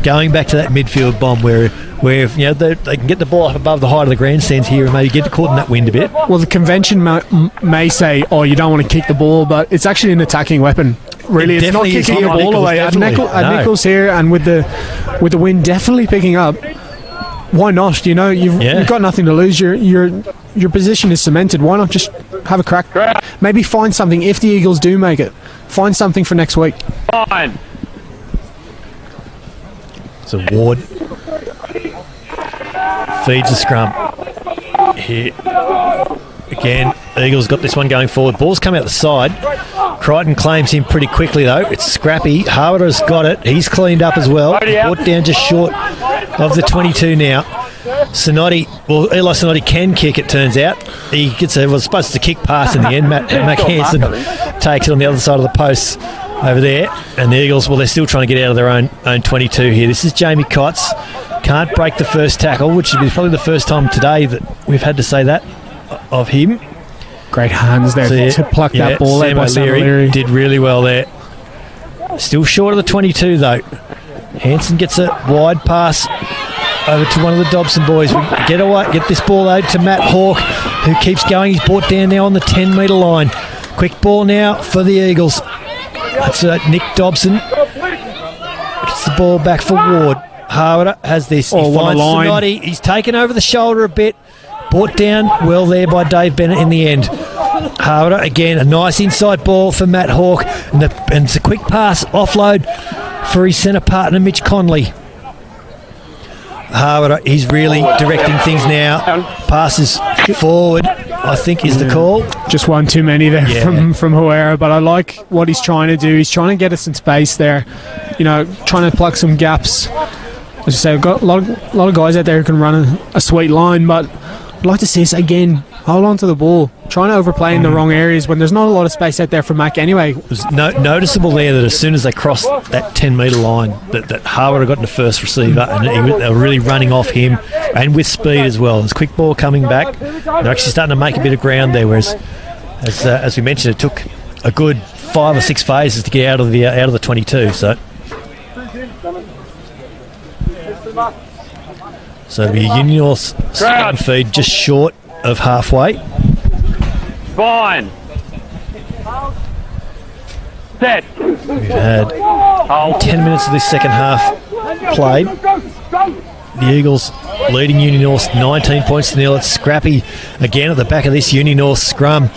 [SPEAKER 1] going back to that midfield bomb where they can get the ball up above the height of the grandstands here and maybe get caught in that wind a bit.
[SPEAKER 2] Well, the convention may say, you don't want to kick the ball, but it's actually an attacking weapon. Really, it's not kicking the ball away. At Nichols here, and with the wind definitely picking up, why not? You've got nothing to lose. Your position is cemented. Why not just have a crack? Maybe find something if the Eagles do make it. Find something for next week.
[SPEAKER 3] Fine.
[SPEAKER 1] So Ward feeds the scrum here. Again, Eagles got this one going forward. Ball's come out the side. Crichton claims him pretty quickly though. It's scrappy. Harder's got it. He's cleaned up as well. Brought down just short of the 22 now. Eli Sinotti can kick, it turns out. He was supposed to kick pass in the end. Matt Hansen takes it on the other side of the post over there. And the Eagles, well, they're still trying to get out of their own 22 here. This is Jamie Kotz. Can't break the first tackle, which would be probably the first time today that we've had to say that of him.
[SPEAKER 2] Great hands there to pluck that ball there by Sam O'Leary.
[SPEAKER 1] Did really well there. Still short of the 22 though. Hansen gets a wide pass over to one of the Dobson boys. We get this ball out to Matt Hawke, who keeps going. He's brought down now on the 10-metre line. Quick ball now for the Eagles. That's Nick Dobson. Gets the ball back for Ward. Harwood has this. He finds Zanotti. He's taken over the shoulder a bit. Brought down well there by Dave Bennett in the end. Harwood again, a nice inside ball for Matt Hawke. And it's a quick pass, offload for his centre partner, Mitch Conley. Harwood, he's really directing things now. Passes forward, I think, is the call.
[SPEAKER 2] Just one too many there from Huera, but I like what he's trying to do. He's trying to get us in space there, trying to plug some gaps. As I say, we've got a lot of guys out there who can run a sweet line, but I'd like to see us again hold on to the ball, trying to overplay in the wrong areas when there's not a lot of space out there for Mac anyway.
[SPEAKER 1] It was noticeable there that as soon as they crossed that 10-metre line, that Harwood had gotten the first receiver, and they were really running off him, and with speed as well. There's quick ball coming back. They're actually starting to make a bit of ground there, whereas, as we mentioned, it took a good 5 or 6 phases to get out of the 22. So it'll be a Uni-Norths starting feed just short of halfway.
[SPEAKER 3] Fine. Set.
[SPEAKER 1] We've had 10 minutes of this second half played. The Eagles leading Uni-Norths 19 points to 0. It's scrappy again at the back of this Uni-Norths scrum.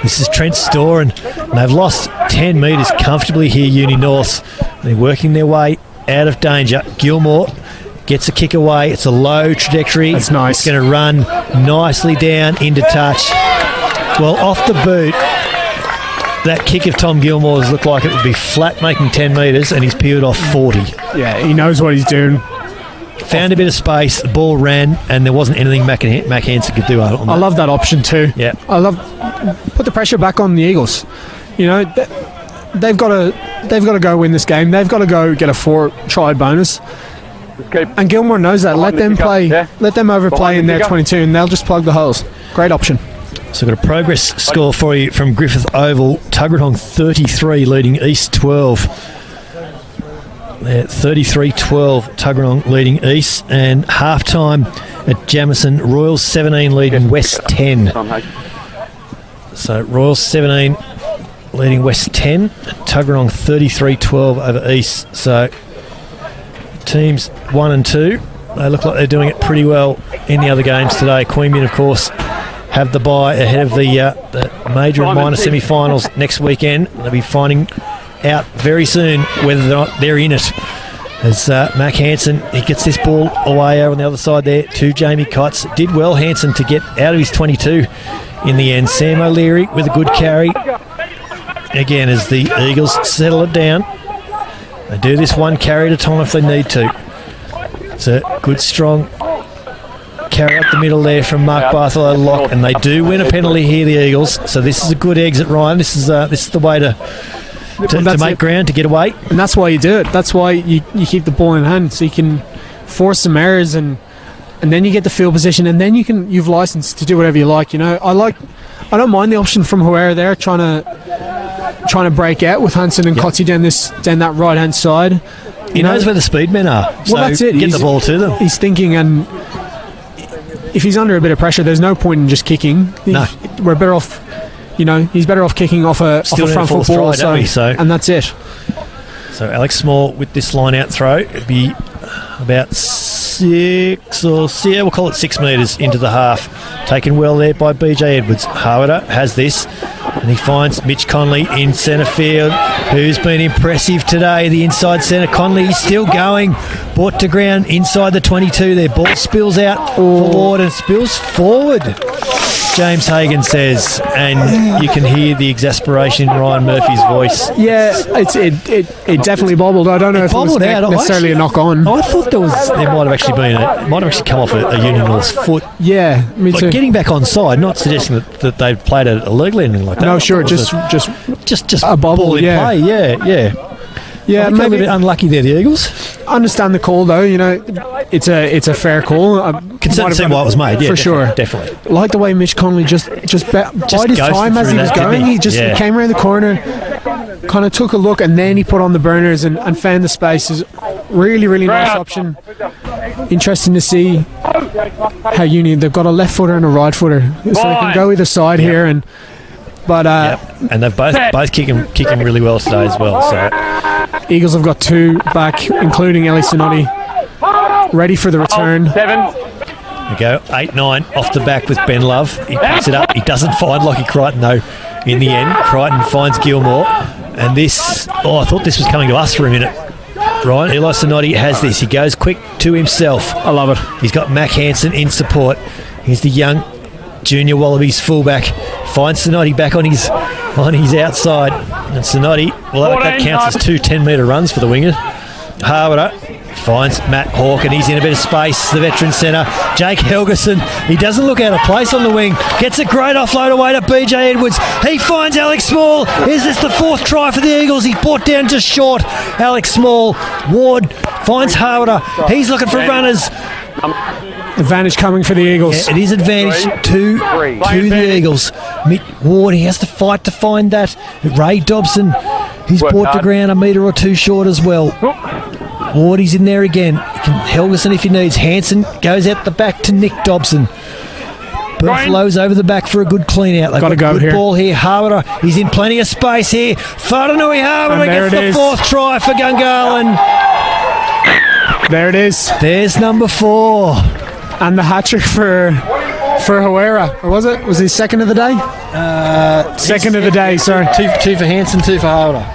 [SPEAKER 1] This is Trent Storen, and they've lost 10 metres comfortably here, Uni-Norths. They're working their way out of danger. Gilmore gets a kick away. It's a low trajectory.
[SPEAKER 2] That's nice.
[SPEAKER 1] It's going to run nicely down into touch. Well, off the boot, that kick of Tom Gilmore's looked like it would be flat making 10 metres, and he's peeled off 40.
[SPEAKER 2] Yeah, he knows what he's doing.
[SPEAKER 1] Found a bit of space, the ball ran, and there wasn't anything Mac Hansen could do on that.
[SPEAKER 2] I love that option too.
[SPEAKER 1] Yeah.
[SPEAKER 2] Put the pressure back on the Eagles. They've got to go win this game. They've got to go get a 4-try bonus. And Gilmore knows that. Let them play. Let them overplay in their 22, and they'll just plug the holes. Great option.
[SPEAKER 1] So we've got a progress score for you from Griffith Oval. Tuggeranong 33 leading East 12. 33-12 Tuggeranong leading East, and half-time at Jamison, Royals 17 leading West 10. So Royals 17 leading West 10, Tuggeranong 33-12 over East. So teams 1 and 2, they look like they're doing it pretty well in the other games today. Queanbeyan, of course, have the bye ahead of the major and minor semi-finals next weekend. They'll be finding out very soon whether or not they're in it. As Mac Hansen, he gets this ball away over on the other side there to Jamie Kotz. Did well, Hansen, to get out of his 22 in the end. Sam O'Leary with a good carry. Again, as the Eagles settle it down. They do this one carry at a time if they need to. It's a good, strong carry up the middle there from Mark Bartholow Lock, and they do win a penalty here, the Eagles. So this is a good exit, Ryan. This is the way to make ground, to get away.
[SPEAKER 2] And that's why you do it. That's why you keep the ball in hand, so you can force some errors, and then you get the field position, and then you've licensed to do whatever you like. I don't mind the option from Huera there, trying to break out with Hansen and Kotze down that right hand side.
[SPEAKER 1] He knows where the speed men are.
[SPEAKER 2] Well, that's it.
[SPEAKER 1] Get the ball to them.
[SPEAKER 2] He's thinking, and if he's under a bit of pressure, there's no point in just kicking.
[SPEAKER 1] No.
[SPEAKER 2] We're better off. He's better off kicking off a front foot ball, and that's it.
[SPEAKER 1] So Alex Small with this line out throw, it'd be about 6 we'll call it 6 metres into the half. Taken well there by BJ Edwards. Harwood has this, and he finds Mitch Conley in centre field, who's been impressive today. The inside centre, Conley is still going. Brought to ground inside the 22 there. Ball spills out forward and spills forward. James Hagan says, and you can hear the exasperation in Ryan Murphy's voice.
[SPEAKER 2] Yeah, it definitely bobbled. I don't know if it was
[SPEAKER 1] bobbled out.
[SPEAKER 2] necessarily a knock on.
[SPEAKER 1] I thought there might have actually been might have actually come off a Uni-Norths foot.
[SPEAKER 2] Yeah, me too.
[SPEAKER 1] Getting back on side, not suggesting that they'd played it illegally or anything like that.
[SPEAKER 2] No, sure, just
[SPEAKER 1] a
[SPEAKER 2] bobble,
[SPEAKER 1] ball in play. Yeah,
[SPEAKER 2] maybe
[SPEAKER 1] a little bit unlucky there, the Eagles.
[SPEAKER 2] Understand the call though. It's a fair call.
[SPEAKER 1] Can certainly see why it was made. Yeah,
[SPEAKER 2] for sure,
[SPEAKER 1] definitely.
[SPEAKER 2] Like the way Mitch Conley just bided his time as he was going. He just came around the corner, kind of took a look, and then he put on the burners and found the spaces. Really, really nice option. Interesting to see how Uni, they've got a left footer and a right footer, so they can go either side here. And
[SPEAKER 1] they've both kicking really well today as well. So
[SPEAKER 2] Eagles have got 2 back, including Ellie Sinotti, ready for the return.
[SPEAKER 3] 7.
[SPEAKER 1] We go 8-9 off the back with Ben Love. He picks it up. He doesn't find Lockie Crichton though. In the end, Crichton finds Gilmore, and this. Oh, I thought this was coming to us for a minute. Right, Eli Sinotti has this. He goes quick to himself.
[SPEAKER 2] I love it.
[SPEAKER 1] He's got Mac Hansen in support. He's the young junior Wallabies fullback. Finds Sinotti back on his outside. And Sinotti, well, that counts as 2 10-metre runs for the winger. Harbour finds Matt Hawke, and he's in a bit of space. The veteran centre, Jake Helgeson. He doesn't look out of place on the wing. Gets a great offload away to BJ Edwards. He finds Alex Small. Is this the 4th try for the Eagles? He's brought down just short. Alex Small. Ward finds Harbour. He's looking for runners.
[SPEAKER 2] Advantage coming for the Eagles.
[SPEAKER 1] Yeah, it is advantage to the Eagles. Mick Ward, he has to fight to find that. Ray Dobson, he's brought the ground a metre or 2 short as well. Ward, he's in there again. Helgeson if he needs. Hansen goes out the back to Nick Dobson. Buffalo's over the back for a good clean out. They've got a good here. Ball here. Harbour, he's in plenty of space here. Whanganui Harbour gets the 4th try for Gungahlin.
[SPEAKER 2] There it is.
[SPEAKER 1] There's number 4.
[SPEAKER 2] And the hat-trick for Huera. Or was it? Was he second of the day? Second of the day, sorry.
[SPEAKER 1] 2 for Hansen, 2 for Harbour.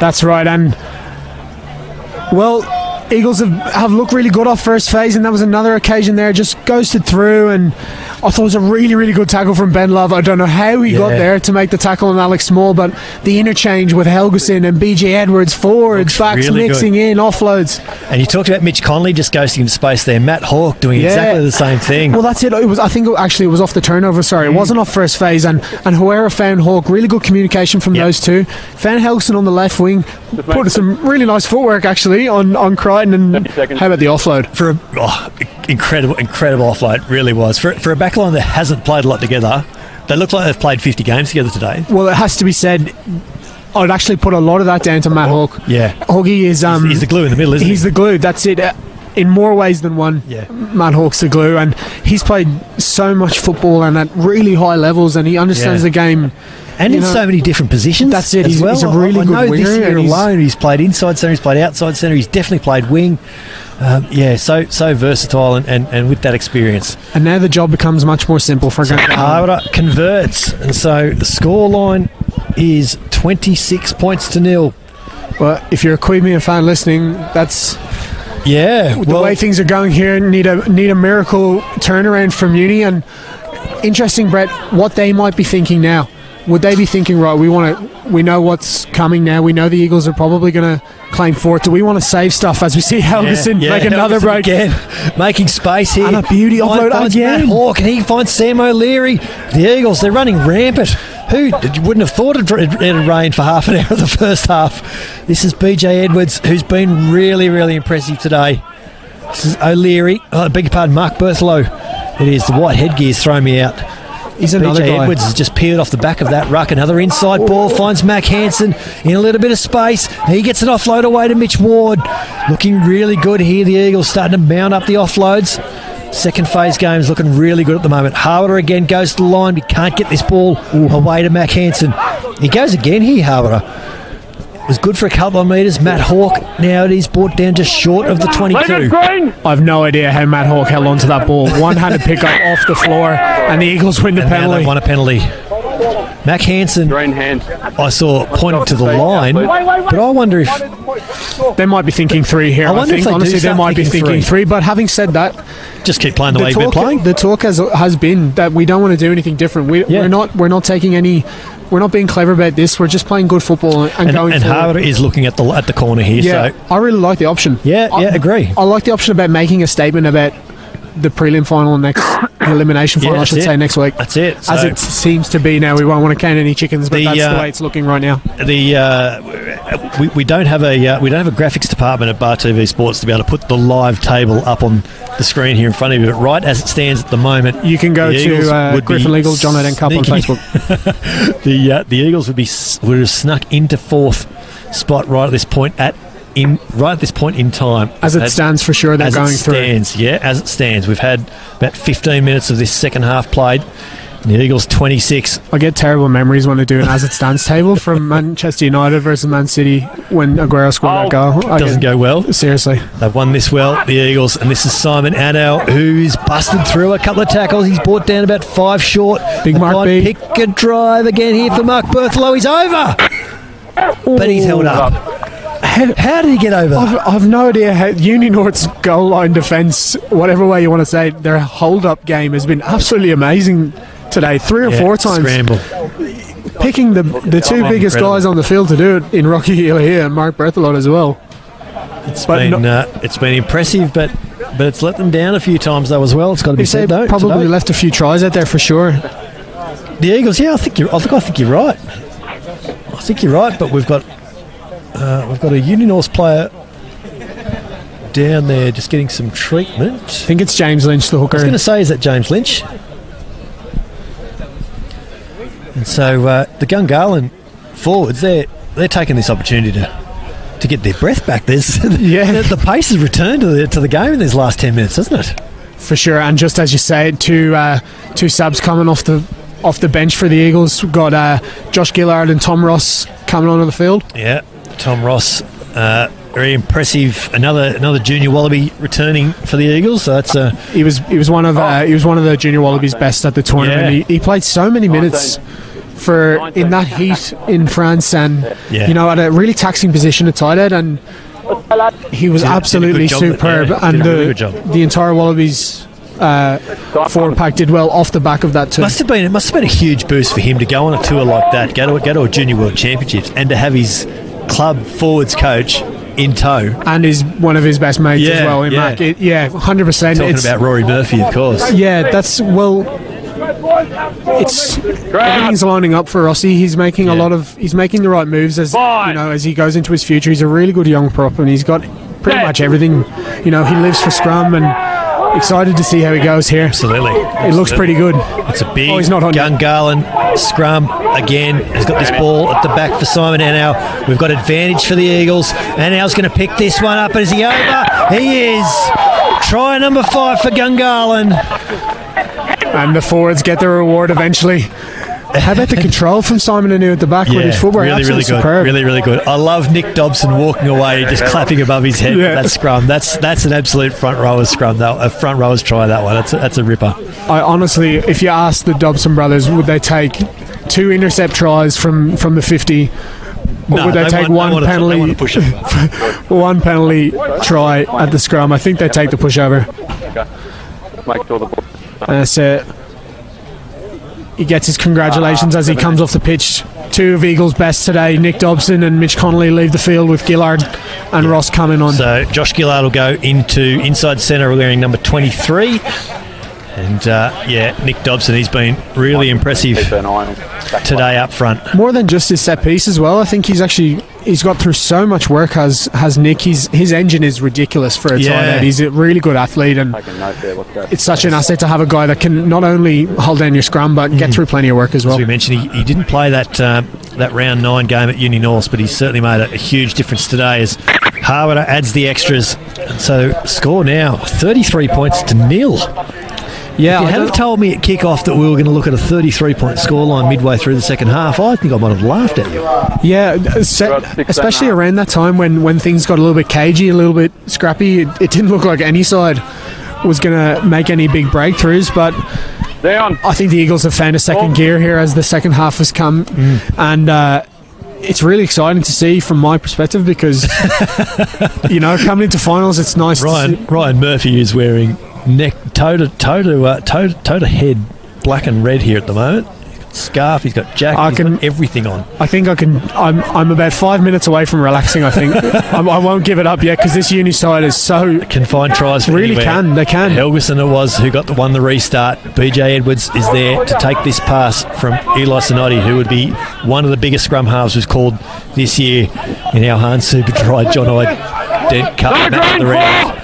[SPEAKER 2] That's right. And, well, Eagles have looked really good off first phase, and that was another occasion there. Just ghosted through, and I thought it was a really, really good tackle from Ben Love. I don't know how he got there to make the tackle on Alex Small, but the interchange with Helgeson and BJ Edwards, forwards, backs really mixing in, offloads.
[SPEAKER 1] And you talked about Mitch Conley just ghosting into space there. Matt Hawke doing exactly the same thing.
[SPEAKER 2] Well, that's it. I think it was off the turnover, sorry. It wasn't off first phase, and Huera found Hawke. Really good communication from those two. Found Helgeson on the left wing. Put some really nice footwork, actually, on Crichton. And how about the offload?
[SPEAKER 1] For incredible offload, really was. For a backline that hasn't played a lot together, they look like they've played 50 games together today.
[SPEAKER 2] Well, it has to be said, I'd actually put a lot of that down to Matt Hawke.
[SPEAKER 1] Yeah.
[SPEAKER 2] Hoggy is...
[SPEAKER 1] he's the glue in the middle, isn't he?
[SPEAKER 2] He's the glue, that's it. In more ways than one, Matt Hawke's the glue, and he's played so much football and at really high levels, and he understands the game.
[SPEAKER 1] And in so many different positions.
[SPEAKER 2] That's it.
[SPEAKER 1] He's
[SPEAKER 2] a really good winger.
[SPEAKER 1] This year alone, he's played inside centre, he's played outside centre, he's definitely played wing. So versatile and with that experience.
[SPEAKER 2] And now the job becomes much more simple for Gungahlin.
[SPEAKER 1] Harbour converts, and so the scoreline is 26 points to 0.
[SPEAKER 2] Well, if you're a Queanbeyan fan listening, that's...
[SPEAKER 1] Yeah,
[SPEAKER 2] the way things are going here, need a miracle turnaround from Uni. And interesting, Brett, what they might be thinking now. Would they be thinking, right, we know what's coming now, we know the Eagles are probably going to claim 4th. Do we want to save stuff as we see Helgeson make another break
[SPEAKER 1] again, making space here,
[SPEAKER 2] and a beauty offload again?
[SPEAKER 1] Matt Hawke, and he finds Sam O'Leary. The Eagles, they're running rampant. Who wouldn't have thought it had rained for half an hour of the first half? This is BJ Edwards, who's been really, really impressive today. This is O'Leary. I beg your pardon, Mark Berthlow. It is. The white headgear's thrown me out.
[SPEAKER 2] He's another
[SPEAKER 1] BJ
[SPEAKER 2] guy.
[SPEAKER 1] Edwards has just peeled off the back of that ruck. Another inside ball finds Mac Hansen in a little bit of space. He gets an offload away to Mitch Ward. Looking really good here. The Eagles starting to mount up the offloads. Second phase game is looking really good at the moment. Harbour again goes to the line. We can't get this ball away to Mac Hansen. He goes again here, Harbour. Was good for a couple of metres. Matt Hawke, now it is brought down just short of the 22.
[SPEAKER 2] I've no idea how Matt Hawke held on to that ball. One-handed pick up off the floor, and the Eagles win the penalty.
[SPEAKER 1] They've won a penalty. Mac Hansen,
[SPEAKER 3] Green hand.
[SPEAKER 1] I saw pointing to the line, but I wonder if
[SPEAKER 2] They might be thinking 3 here.
[SPEAKER 1] I wonder if they do
[SPEAKER 2] honestly, they
[SPEAKER 1] start
[SPEAKER 2] might be
[SPEAKER 1] thinking
[SPEAKER 2] thinking
[SPEAKER 1] three.
[SPEAKER 2] 3. But having said that,
[SPEAKER 1] just keep playing the way you've been playing.
[SPEAKER 2] the talk has been that we don't want to do anything different. We're not taking any. We're not being clever about this. We're just playing good football and going
[SPEAKER 1] And
[SPEAKER 2] forward.
[SPEAKER 1] Harder is looking at the corner here.
[SPEAKER 2] Yeah,
[SPEAKER 1] So
[SPEAKER 2] I really like the option.
[SPEAKER 1] agree.
[SPEAKER 2] I like the option about making a statement about the prelim final next elimination final. I should say next week.
[SPEAKER 1] That's it.
[SPEAKER 2] As
[SPEAKER 1] So
[SPEAKER 2] it seems to be now. We won't want to count any chickens, but that's the way it's looking right now.
[SPEAKER 1] we don't have a graphics department at Bar TV Sports to be able to put the live table up on the screen here in front of you. But right as it stands at the moment,
[SPEAKER 2] You can go to Griffin Legal John O'Den Cup on
[SPEAKER 1] sneaking-
[SPEAKER 2] Facebook.
[SPEAKER 1] the Eagles would have snuck into 4th spot right at this point in time.
[SPEAKER 2] As it stands, for sure, they're
[SPEAKER 1] As
[SPEAKER 2] going
[SPEAKER 1] it
[SPEAKER 2] through.
[SPEAKER 1] stands, as it stands. We've had about 15 minutes of this second half played. And the Eagles 26.
[SPEAKER 2] I get terrible memories when I do an as it stands table from Manchester United versus Man City when Aguero scored that goal.
[SPEAKER 1] Doesn't go well.
[SPEAKER 2] Seriously.
[SPEAKER 1] They've won this well, the Eagles, and this is Simon Annell, who's busted through a couple of tackles. He's brought down about 5 short.
[SPEAKER 2] Big
[SPEAKER 1] They've
[SPEAKER 2] Mark
[SPEAKER 1] gone
[SPEAKER 2] B.
[SPEAKER 1] Pick a drive again here for Mark Bertholow. He's over, but he's held up. How did he get over?
[SPEAKER 2] I've no idea how Uni-Norths goal line defence, whatever way you want to say it, their hold-up game has been absolutely amazing today. 3 or 4 times.
[SPEAKER 1] Scramble.
[SPEAKER 2] Picking the two biggest
[SPEAKER 1] Incredible.
[SPEAKER 2] guys on the field to do it in Rocky Ilahia and Mark Berthelot as well.
[SPEAKER 1] It's been impressive, but it's let them down a few times though as well. It's got to be
[SPEAKER 2] They
[SPEAKER 1] said though.
[SPEAKER 2] probably
[SPEAKER 1] today.
[SPEAKER 2] left a few tries out there for sure.
[SPEAKER 1] The Eagles, I think you're right. I think you're right, but we've got a Uni-Norths player down there just getting some treatment.
[SPEAKER 2] I think it's James Lynch, the
[SPEAKER 1] I was
[SPEAKER 2] hooker.
[SPEAKER 1] going to say, is that James Lynch? And so the Gungahlin forwards, they're taking this opportunity to get their breath back. The pace has returned to the game in these last 10 minutes, hasn't it?
[SPEAKER 2] For sure, and just as you say, two subs coming off the bench for the Eagles. We've got Josh Gillard and Tom Ross coming onto the field.
[SPEAKER 1] Yeah, Tom Ross, very impressive. Another junior Wallaby returning for the Eagles. So that's
[SPEAKER 2] He was one of the junior Wallabies best at the tournament.
[SPEAKER 1] Yeah.
[SPEAKER 2] He played so many minutes in that heat in France, and at a really taxing position at tight end, and he was absolutely
[SPEAKER 1] job,
[SPEAKER 2] superb.
[SPEAKER 1] yeah,
[SPEAKER 2] And
[SPEAKER 1] did a really good job.
[SPEAKER 2] the entire Wallabies forward pack did well off the back of that too.
[SPEAKER 1] it must have been a huge boost for him to go on a tour like that, go to a Junior World Championships, and to have his club forwards coach in tow.
[SPEAKER 2] And is one of his best mates as well in Mac. 100%.
[SPEAKER 1] Talking about Rory Murphy, of course.
[SPEAKER 2] Yeah, everything's lining up for Rossi. He's making he's making the right moves as he goes into his future. He's a really good young prop, and he's got pretty much everything. He lives for scrum, and excited to see how he goes here.
[SPEAKER 1] Absolutely.
[SPEAKER 2] It looks pretty good.
[SPEAKER 1] It's a big
[SPEAKER 2] he's not on yet.
[SPEAKER 1] Gungahlin scrum again. He's got this ball at the back for Simon Annell. We've got advantage for the Eagles. Annell's going to pick this one up. Is he over? He is. Try number 5 for Gungahlin.
[SPEAKER 2] And the forwards get their reward eventually. How about the control from Simon Anu at the back with his footwork?
[SPEAKER 1] really
[SPEAKER 2] Absolutely
[SPEAKER 1] good.
[SPEAKER 2] superb.
[SPEAKER 1] Really, really good. I love Nick Dobson walking away, just clapping above his head with that scrum. That's an absolute front rower's scrum. A front rower's try, that one. That's a ripper.
[SPEAKER 2] I honestly, if you ask the Dobson brothers, would they take 2 intercept tries from the 50? Or would they take one penalty one penalty try at the scrum? I think they take the pushover.
[SPEAKER 3] Make sure the ball.
[SPEAKER 2] So he gets his congratulations as he comes off the pitch. 2 of Eagles' best today, Nick Dobson and Mitch Connolly, leave the field with Gillard and Ross coming on.
[SPEAKER 1] So Josh Gillard will go into inside centre wearing number 23. And Nick Dobson, he's been really impressive today up front.
[SPEAKER 2] More than just his set piece as well. I think he's got through so much work. Has Nick? His engine is ridiculous for a tight end. He's a really good athlete, and it's such an asset to have a guy that can not only hold down your scrum but get through plenty of work as well.
[SPEAKER 1] As we mentioned, he didn't play that round 9 game at Uni-Norths, but he's certainly made a huge difference today as Harwood adds the extras. And so score now 33 points to 0.
[SPEAKER 2] Yeah,
[SPEAKER 1] if you had told me at kick-off that we were going to look at a 33-point scoreline midway through the second half, I think I might have laughed at you.
[SPEAKER 2] Yeah, especially around that time when things got a little bit cagey, a little bit scrappy. It didn't look like any side was going to make any big breakthroughs, but
[SPEAKER 3] Down.
[SPEAKER 2] I think the Eagles have found a second gear here as the second half has come, and it's really exciting to see from my perspective because coming into finals, it's nice.
[SPEAKER 1] Ryan Murphy is wearing toe to head black and red here at the moment. Scarf, he's got jacket, he's got everything on.
[SPEAKER 2] I think I can. I'm about 5 minutes away from relaxing. I think I won't give it up yet because this uni side is so
[SPEAKER 1] can find tries. For
[SPEAKER 2] really
[SPEAKER 1] anywhere.
[SPEAKER 2] They can.
[SPEAKER 1] Helgeson it was who won the restart. BJ Edwards is there to take this pass from Eli Sinotti, who would be one of the biggest scrum halves who's called this year in our Hans Super Dry John Hyde Dent Cup match of the round.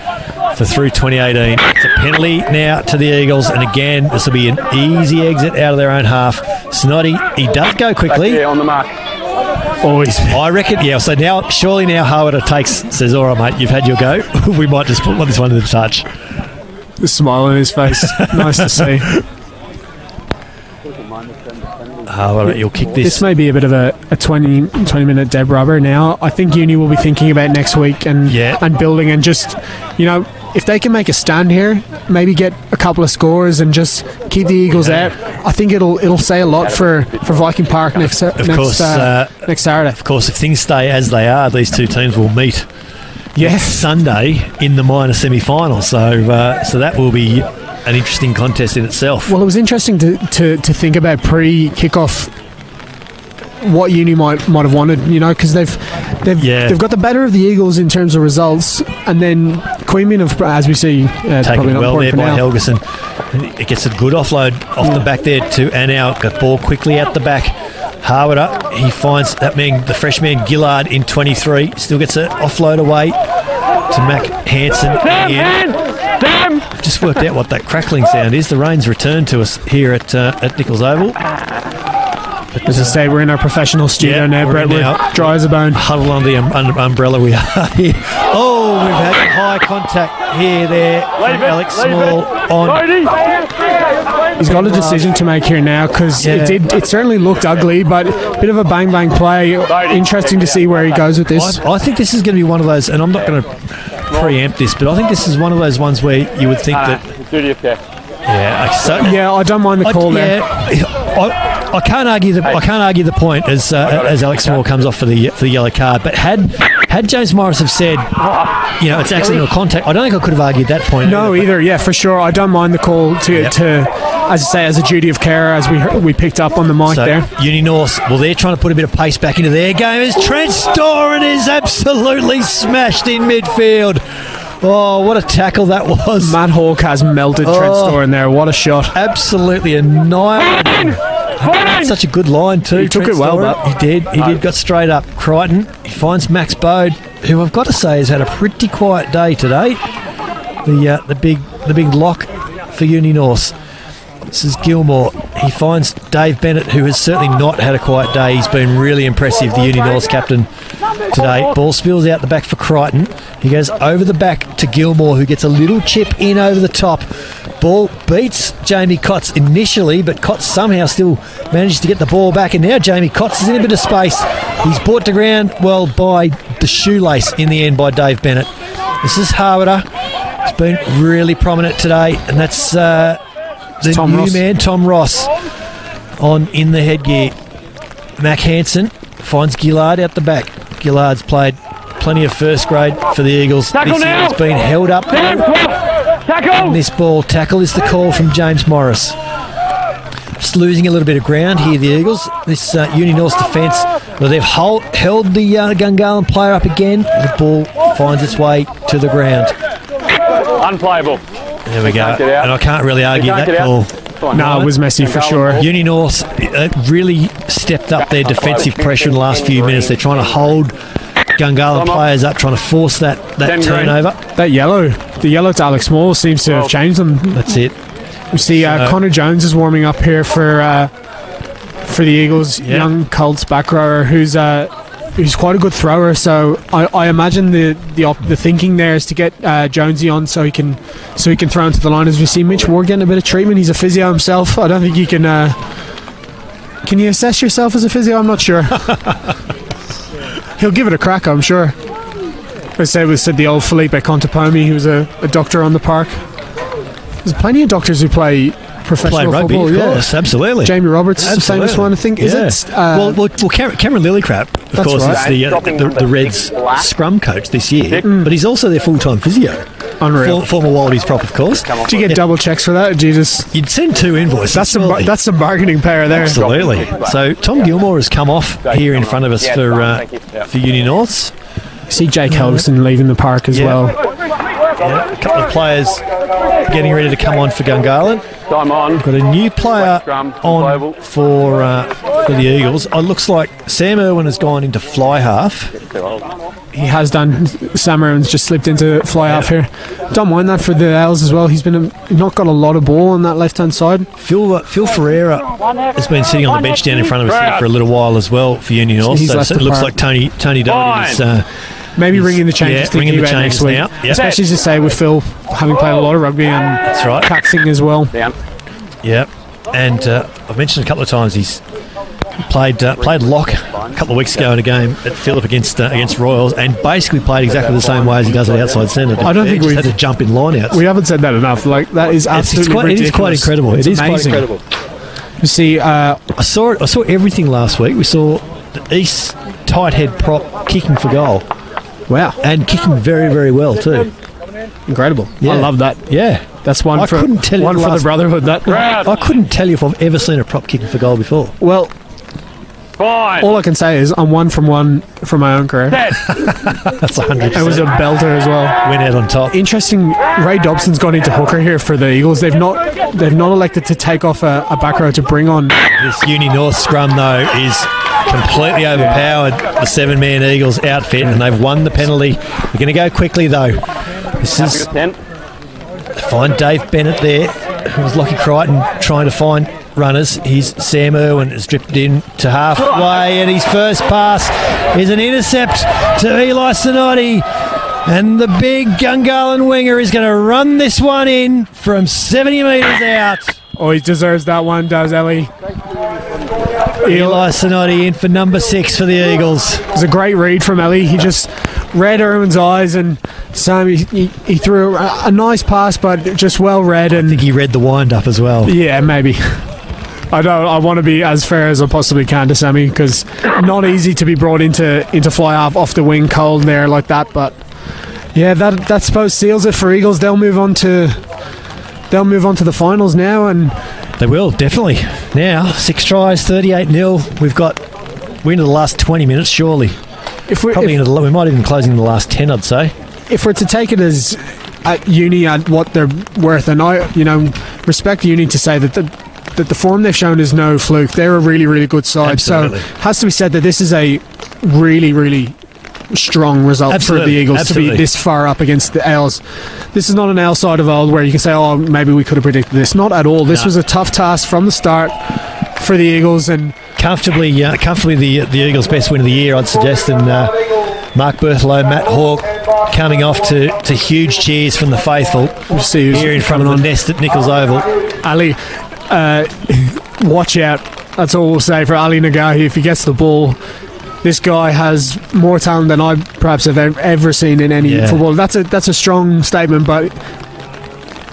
[SPEAKER 1] For through 2018. It's a penalty now to the Eagles, and again, this will be an easy exit out of their own half. Snoddy, he does go quickly.
[SPEAKER 3] Yeah, on the mark.
[SPEAKER 2] Always.
[SPEAKER 1] I reckon, yeah, so surely now Howard says, all right, mate, you've had your go. We might just put this one in the touch.
[SPEAKER 2] The smile on his face. Nice to see.
[SPEAKER 1] Howard, you'll kick this.
[SPEAKER 2] This may be a bit of a 20-minute dead rubber now. I think Uni will be thinking about next week and building and just, if they can make a stand here, maybe get a couple of scores and just keep the Eagles out, I think it'll say a lot for Viking Park next Saturday.
[SPEAKER 1] Of course, if things stay as they are, these two teams will meet Sunday in the minor semi-final. So that will be an interesting contest in itself.
[SPEAKER 2] Well, it was interesting to think about pre-kickoff what Uni might have wanted, because they've got the better of the Eagles in terms of results, and then Queanbeyan have, as we see,
[SPEAKER 1] taken well there by Helgeson. It gets a good offload off the back there to Anau. Got ball quickly out the back. Harwood up. He finds that man, the freshman Gillard in 23, still gets an offload away to Mac Hansen. I've just worked out what that crackling sound is. The rain's returned to us here at Nichols Oval.
[SPEAKER 2] As I say, we're in our professional studio now, Brett. We're dry as a bone.
[SPEAKER 1] Huddled under the umbrella we are here. Oh, we've had high contact there from Alex Small on.
[SPEAKER 2] He's got a decision to make here now because it certainly looked ugly, but a bit of a bang play. Interesting to see where he goes with this.
[SPEAKER 1] I think this is going to be one of those, and I'm not going to preempt this, but I think this is one of those ones where you would think that.
[SPEAKER 3] Duty of care.
[SPEAKER 2] I don't mind the call there.
[SPEAKER 1] I can't argue the point as Alex Small comes off for the yellow card. But had James Morris have said, it's accidental contact, I don't think I could have argued that point.
[SPEAKER 2] No, either. Yeah, for sure. I don't mind the call to as I say, as a duty of care, as we picked up on the mic there.
[SPEAKER 1] Uni-Norths, well, they're trying to put a bit of pace back into their game as Trent Storen is absolutely smashed in midfield. Oh, what a tackle that was.
[SPEAKER 2] Matt Hawke has melted Trent Storen there. What a shot.
[SPEAKER 1] Absolutely annihilated. Such a good line too.
[SPEAKER 2] He took it well, but
[SPEAKER 1] he did. Got straight up. Crichton. He finds Max Bode, who I've got to say has had a pretty quiet day today. The big lock for Uni-Norths. This is Gilmore. He finds Dave Bennett, who has certainly not had a quiet day. He's been really impressive, the Uni-Norths captain today. Ball spills out the back for Crichton. He goes over the back to Gilmore, who gets a little chip in over the top. Ball beats Jamie Cotts initially, but Cotts somehow still manages to get the ball back, and now Jamie Cotts is in a bit of space. He's brought to ground, by the shoelace in the end by Dave Bennett. This is Harwood. He's been really prominent today, and that's the new man, Tom Ross, on in the headgear. Mac Hansen finds Gillard out the back. Gillard's played plenty of first grade for the Eagles this year. It's been held up in this ball. Tackle is the call from James Morris. Just losing a little bit of ground here, the Eagles. This Uni-Norths defence, they've held the Gungahlin player up again. The ball finds its way to the ground.
[SPEAKER 3] Unplayable.
[SPEAKER 1] There we go. And I can't really argue that call.
[SPEAKER 2] No, it was messy for sure.
[SPEAKER 1] Uni-Norths really stepped up their defensive pressure in the last few minutes. They're trying to hold Gungahlin players up, trying to force that turnover.
[SPEAKER 2] The yellow to Alex Small seems to have changed them.
[SPEAKER 1] That's it.
[SPEAKER 2] We see Connor Jones is warming up here for the Eagles, young Colts back rower who's quite a good thrower. So I imagine the thinking there is to get Jonesy on so he can throw into the line. As we see Mitch Ward getting a bit of treatment, he's a physio himself. I don't think you can. Can you assess yourself as a physio? I'm not sure. He'll give it a crack, I'm sure. I said the old Felipe Contepomi, who was a doctor on the park. There's plenty of doctors who play professional
[SPEAKER 1] Played rugby,
[SPEAKER 2] football.
[SPEAKER 1] of course, absolutely.
[SPEAKER 2] Jamie Roberts is the
[SPEAKER 1] Absolutely.
[SPEAKER 2] famous one, I think. Is it?
[SPEAKER 1] Well, Cameron Lillicrap, of
[SPEAKER 2] That's
[SPEAKER 1] course,
[SPEAKER 2] right.
[SPEAKER 1] is the Reds scrum coach this year, but he's also their full-time physio.
[SPEAKER 2] Unreal.
[SPEAKER 1] Former Wallabies prop, of course.
[SPEAKER 2] Do you get double checks for that? Or do you just...
[SPEAKER 1] You'd send 2 invoices.
[SPEAKER 2] That's some bargaining power there.
[SPEAKER 1] Absolutely. So Tom Gilmore has come off here in front of us for Uni-Norths.
[SPEAKER 2] See Jake Helgeson leaving the park as well.
[SPEAKER 1] Yeah, a couple of players getting ready to come on for Gungahlin.
[SPEAKER 3] Time on.
[SPEAKER 1] Got a new player on for the Eagles. It looks like Sam Irwin has gone into fly half.
[SPEAKER 2] He has done. Sam Irwin's just slipped into fly half here. Don't mind that for the Owls as well. He's been not got a lot of ball on that left hand side.
[SPEAKER 1] Phil Ferreira has been sitting on the bench down in front of us here for a little while as well for Uni-Norths.
[SPEAKER 2] He's
[SPEAKER 1] So
[SPEAKER 2] left
[SPEAKER 1] it
[SPEAKER 2] the
[SPEAKER 1] looks
[SPEAKER 2] park.
[SPEAKER 1] like Tony Doherty is...
[SPEAKER 2] Maybe ringing the changes, thinking
[SPEAKER 1] ringing the
[SPEAKER 2] about
[SPEAKER 1] changes
[SPEAKER 2] next week.
[SPEAKER 1] now. Yep.
[SPEAKER 2] Especially as you say with Phil having played a lot of rugby and
[SPEAKER 1] That's right.
[SPEAKER 2] taxing as well.
[SPEAKER 3] Down.
[SPEAKER 1] Yeah, and I've mentioned a couple of times he's played lock a couple of weeks ago in a game at Phillip against Royals, and basically played exactly the same way as he does at outside centre.
[SPEAKER 2] I don't think
[SPEAKER 1] we
[SPEAKER 2] we've-
[SPEAKER 1] had to jump in line-outs.
[SPEAKER 2] We haven't said that enough. Like that is absolutely
[SPEAKER 1] It is quite
[SPEAKER 2] ridiculous.
[SPEAKER 1] incredible.
[SPEAKER 2] It's
[SPEAKER 1] It is
[SPEAKER 2] amazing.
[SPEAKER 1] quite incredible.
[SPEAKER 2] You see,
[SPEAKER 1] I saw everything last week. We saw the East tight head prop kicking for goal
[SPEAKER 2] wow,
[SPEAKER 1] and kicking very, very well too.
[SPEAKER 2] incredible.
[SPEAKER 1] Yeah.
[SPEAKER 2] I love that.
[SPEAKER 1] Yeah,
[SPEAKER 2] That's one
[SPEAKER 1] I
[SPEAKER 2] for
[SPEAKER 1] couldn't tell you
[SPEAKER 2] one
[SPEAKER 1] the
[SPEAKER 2] for the
[SPEAKER 1] last-
[SPEAKER 2] brotherhood. That
[SPEAKER 1] I couldn't tell you if I've ever seen a prop kicking for goal before.
[SPEAKER 2] well,
[SPEAKER 3] Fine.
[SPEAKER 2] all I can say is I'm 1 from 1 from my own career.
[SPEAKER 3] Set.
[SPEAKER 1] That's 100%.
[SPEAKER 2] It was a belter as well.
[SPEAKER 1] Went out on top.
[SPEAKER 2] Interesting. Ray Dobson's gone into hooker here for the Eagles. They've not elected to take off a back row to bring on.
[SPEAKER 1] This Uni-North scrum, though, is completely overpowered the 7-man Eagles outfit, and they've won the penalty. They're going to go quickly, though. This is find Dave Bennett there, who was Lockie Crichton trying to find runners. He's Sam Irwin has drifted in to halfway, and his first pass is an intercept to Eli Sinotti. And the big Gungahlin winger is going to run this one in from 70 metres out.
[SPEAKER 2] Oh, he deserves that one, does Ellie?
[SPEAKER 1] Eli Sinotti in for number 6 for the Eagles.
[SPEAKER 2] It was a great read from Ellie. He just read Irwin's eyes, and Sam he threw a nice pass, but just well read. And
[SPEAKER 1] I think he read the wind-up as well.
[SPEAKER 2] yeah, maybe. I want to be as fair as I possibly can to Sammy, because not easy to be brought into fly off the wing cold there like that. But yeah, that suppose seals it for Eagles. They'll move on to the finals now, and
[SPEAKER 1] They will, definitely. Now, 6 tries, 38-0. We're into the last 20 minutes, surely. We might even close in the last 10, I'd say.
[SPEAKER 2] if we're to take it as at Uni at what they're worth, and I respect Uni to say that the form they've shown is no fluke. They're a really, really good side.
[SPEAKER 1] Absolutely.
[SPEAKER 2] So it has to be said that this is a really, really strong result for the Eagles to be this far up against the Owls. This is not an Owl side of old where you can say, oh, maybe we could have predicted this. Not at all. This was a tough task from the start for the Eagles, and
[SPEAKER 1] comfortably the Eagles' best win of the year, I'd suggest. And Mark Berthelot, Matt Hawke coming off to huge cheers from the faithful here in front of the nest at Nichols Oval.
[SPEAKER 2] Ali, watch out. That's all we'll say for Ali Nagahi. If he gets the ball, this guy has more talent than I perhaps have ever seen in any football. That's a strong statement, but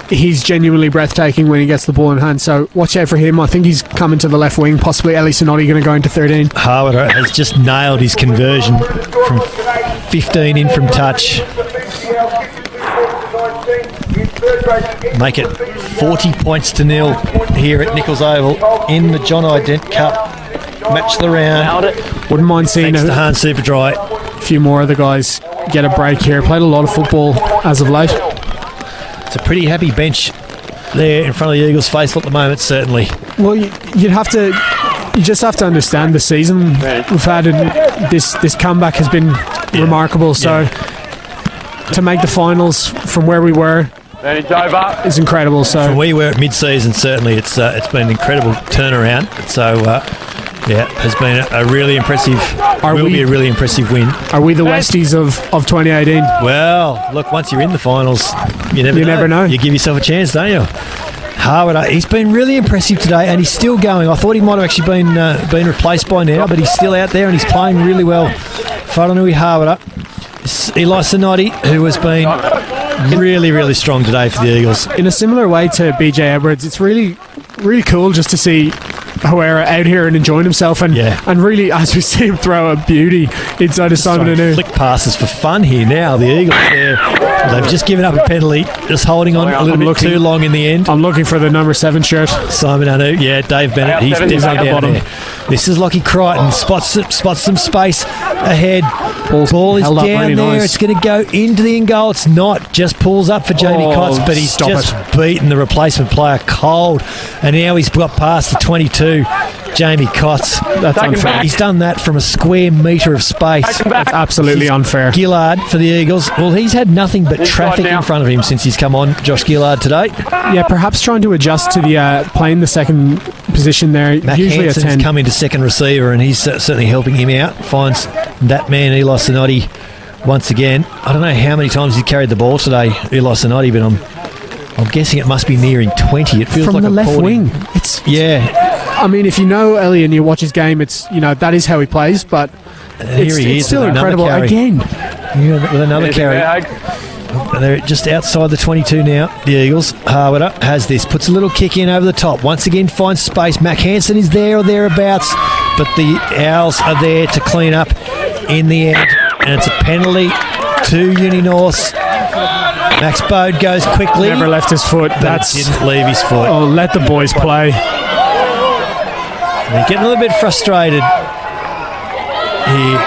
[SPEAKER 2] he's genuinely breathtaking when he gets the ball in hand. So watch out for him. I think he's coming to the left wing. Possibly Ellie Sinotti going to go into 13.
[SPEAKER 1] Harwood has just nailed his conversion from 15 in from touch. Make it 40-0 here at Nichols Oval in the John I. Dent Cup. Match the round.
[SPEAKER 2] Wouldn't mind seeing
[SPEAKER 1] Thanks to Hans Superdry.
[SPEAKER 2] a few more of the guys get a break here. Played a lot of football as of late.
[SPEAKER 1] It's a pretty happy bench there in front of the Eagles' faithful at the moment, certainly.
[SPEAKER 2] Well, you just have to understand the season we've had, and this comeback has been remarkable. So to make the finals from where we were
[SPEAKER 3] Then it's over.
[SPEAKER 2] is incredible. So
[SPEAKER 1] From where we were at mid-season, certainly it's been an incredible turnaround. So, has been a really impressive. Will be a really impressive win.
[SPEAKER 2] are we the Westies of 2018?
[SPEAKER 1] Well, look, once you're in the finals, you never know. You give yourself a chance, don't you? Harwood, he's been really impressive today, and he's still going. I thought he might have actually been replaced by now, but he's still out there and he's playing really well. Wharanui Harwood. Eli Sinotti, who has been really, really strong today for the Eagles.
[SPEAKER 2] In a similar way to BJ Edwards, it's really really cool just to see Herrera out here and enjoying himself, and really, as we see him throw a beauty inside of Simon Anu.
[SPEAKER 1] Flick passes for fun here now. The Eagles there, they've just given up a penalty, just holding on a little bit too long in the end.
[SPEAKER 2] I'm looking for the number 7 shirt.
[SPEAKER 1] Simon Anu, Dave Bennett, he's definitely down there. This is Lockie Crichton, spots some space ahead. Ball is down really there. Nice. It's going to go into the in goal. It's not. Just pulls up for Jamie Cotts, but he's just beaten the replacement player cold. And now he's got past the 22. Jamie Cotts. That's unfair. He's done that from a square metre of space.
[SPEAKER 2] That's absolutely unfair.
[SPEAKER 1] Gillard for the Eagles. Well, he's had nothing but traffic in front of him since he's come on, Josh Gillard, today.
[SPEAKER 2] Yeah, perhaps trying to adjust to the playing the second position there.
[SPEAKER 1] Mac
[SPEAKER 2] usually
[SPEAKER 1] Hansen's
[SPEAKER 2] a 10.
[SPEAKER 1] come into second receiver, and he's certainly helping him out. Finds that man, Eli Sinotti, once again. I don't know how many times he carried the ball today, Eli Sinotti, but I'm guessing it must be nearing 20. It feels
[SPEAKER 2] from
[SPEAKER 1] like
[SPEAKER 2] the left
[SPEAKER 1] 40.
[SPEAKER 2] wing. I mean, if you know Ellie and you watch his game, it's that is how he plays. But it's still incredible again.
[SPEAKER 1] With another carry. They're just outside the 22 now, the Eagles. Harwood has this, puts a little kick in over the top. Once again, finds space. Mac Hansen is there or thereabouts, but the Owls are there to clean up in the end. And it's a penalty to Uni-Norths. Max Bode goes quickly.
[SPEAKER 2] Never left his foot.
[SPEAKER 1] Didn't leave his foot.
[SPEAKER 2] Oh, let the boys play.
[SPEAKER 1] They're getting a little bit frustrated here.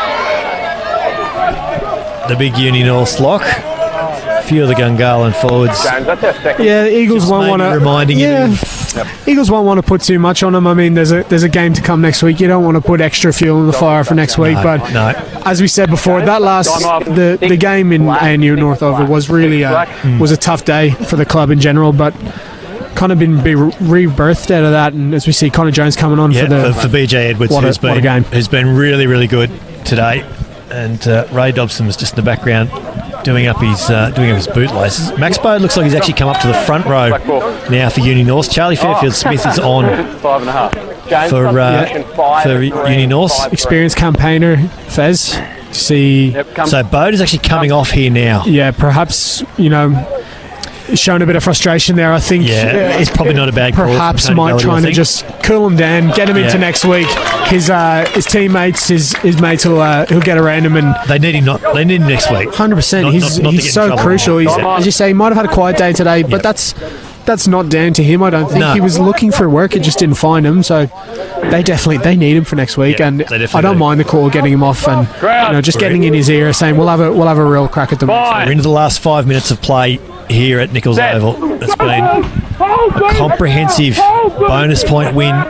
[SPEAKER 1] The big Uni-Norths lock. A few of the Gungahlin forwards.
[SPEAKER 2] Yeah, the Eagles won't want to.
[SPEAKER 1] Reminding him.
[SPEAKER 2] Eagles won't want to put too much on them. I mean, there's a game to come next week. You don't want to put extra fuel in the fire for next week. But as we said before, that the game in ANU Northover was really was a tough day for the club in general. But kind of been rebirthed out of that, and as we see Connor Jones coming on for
[SPEAKER 1] BJ Edwards, who's been really, really good today, and Ray Dobson was just in the background doing up his bootlaces. Max Bode looks like he's actually come up to the front row now for Uni-Norths. Charlie Fairfield-Smith is on for Uni-Norths.
[SPEAKER 2] Experienced campaigner, Fez.
[SPEAKER 1] So Bode is actually coming off here now.
[SPEAKER 2] Yeah, perhaps, showing a bit of frustration there, I think.
[SPEAKER 1] Yeah, it's probably not a bad call.
[SPEAKER 2] Perhaps Mike trying to just cool him down, get him into next week. His teammates, his mates who'll get around him, and
[SPEAKER 1] they need him next week.
[SPEAKER 2] 100%. He's so crucial. As you say, he might have had a quiet day today, but that's not down to him. I don't think he was looking for work. It just didn't find him. So they need him for next week, and I don't mind the call getting him off and just getting in his ear, saying we'll have a real crack at them.
[SPEAKER 1] We're into the last 5 minutes of play here at Nichols Oval. It's been a comprehensive bonus point win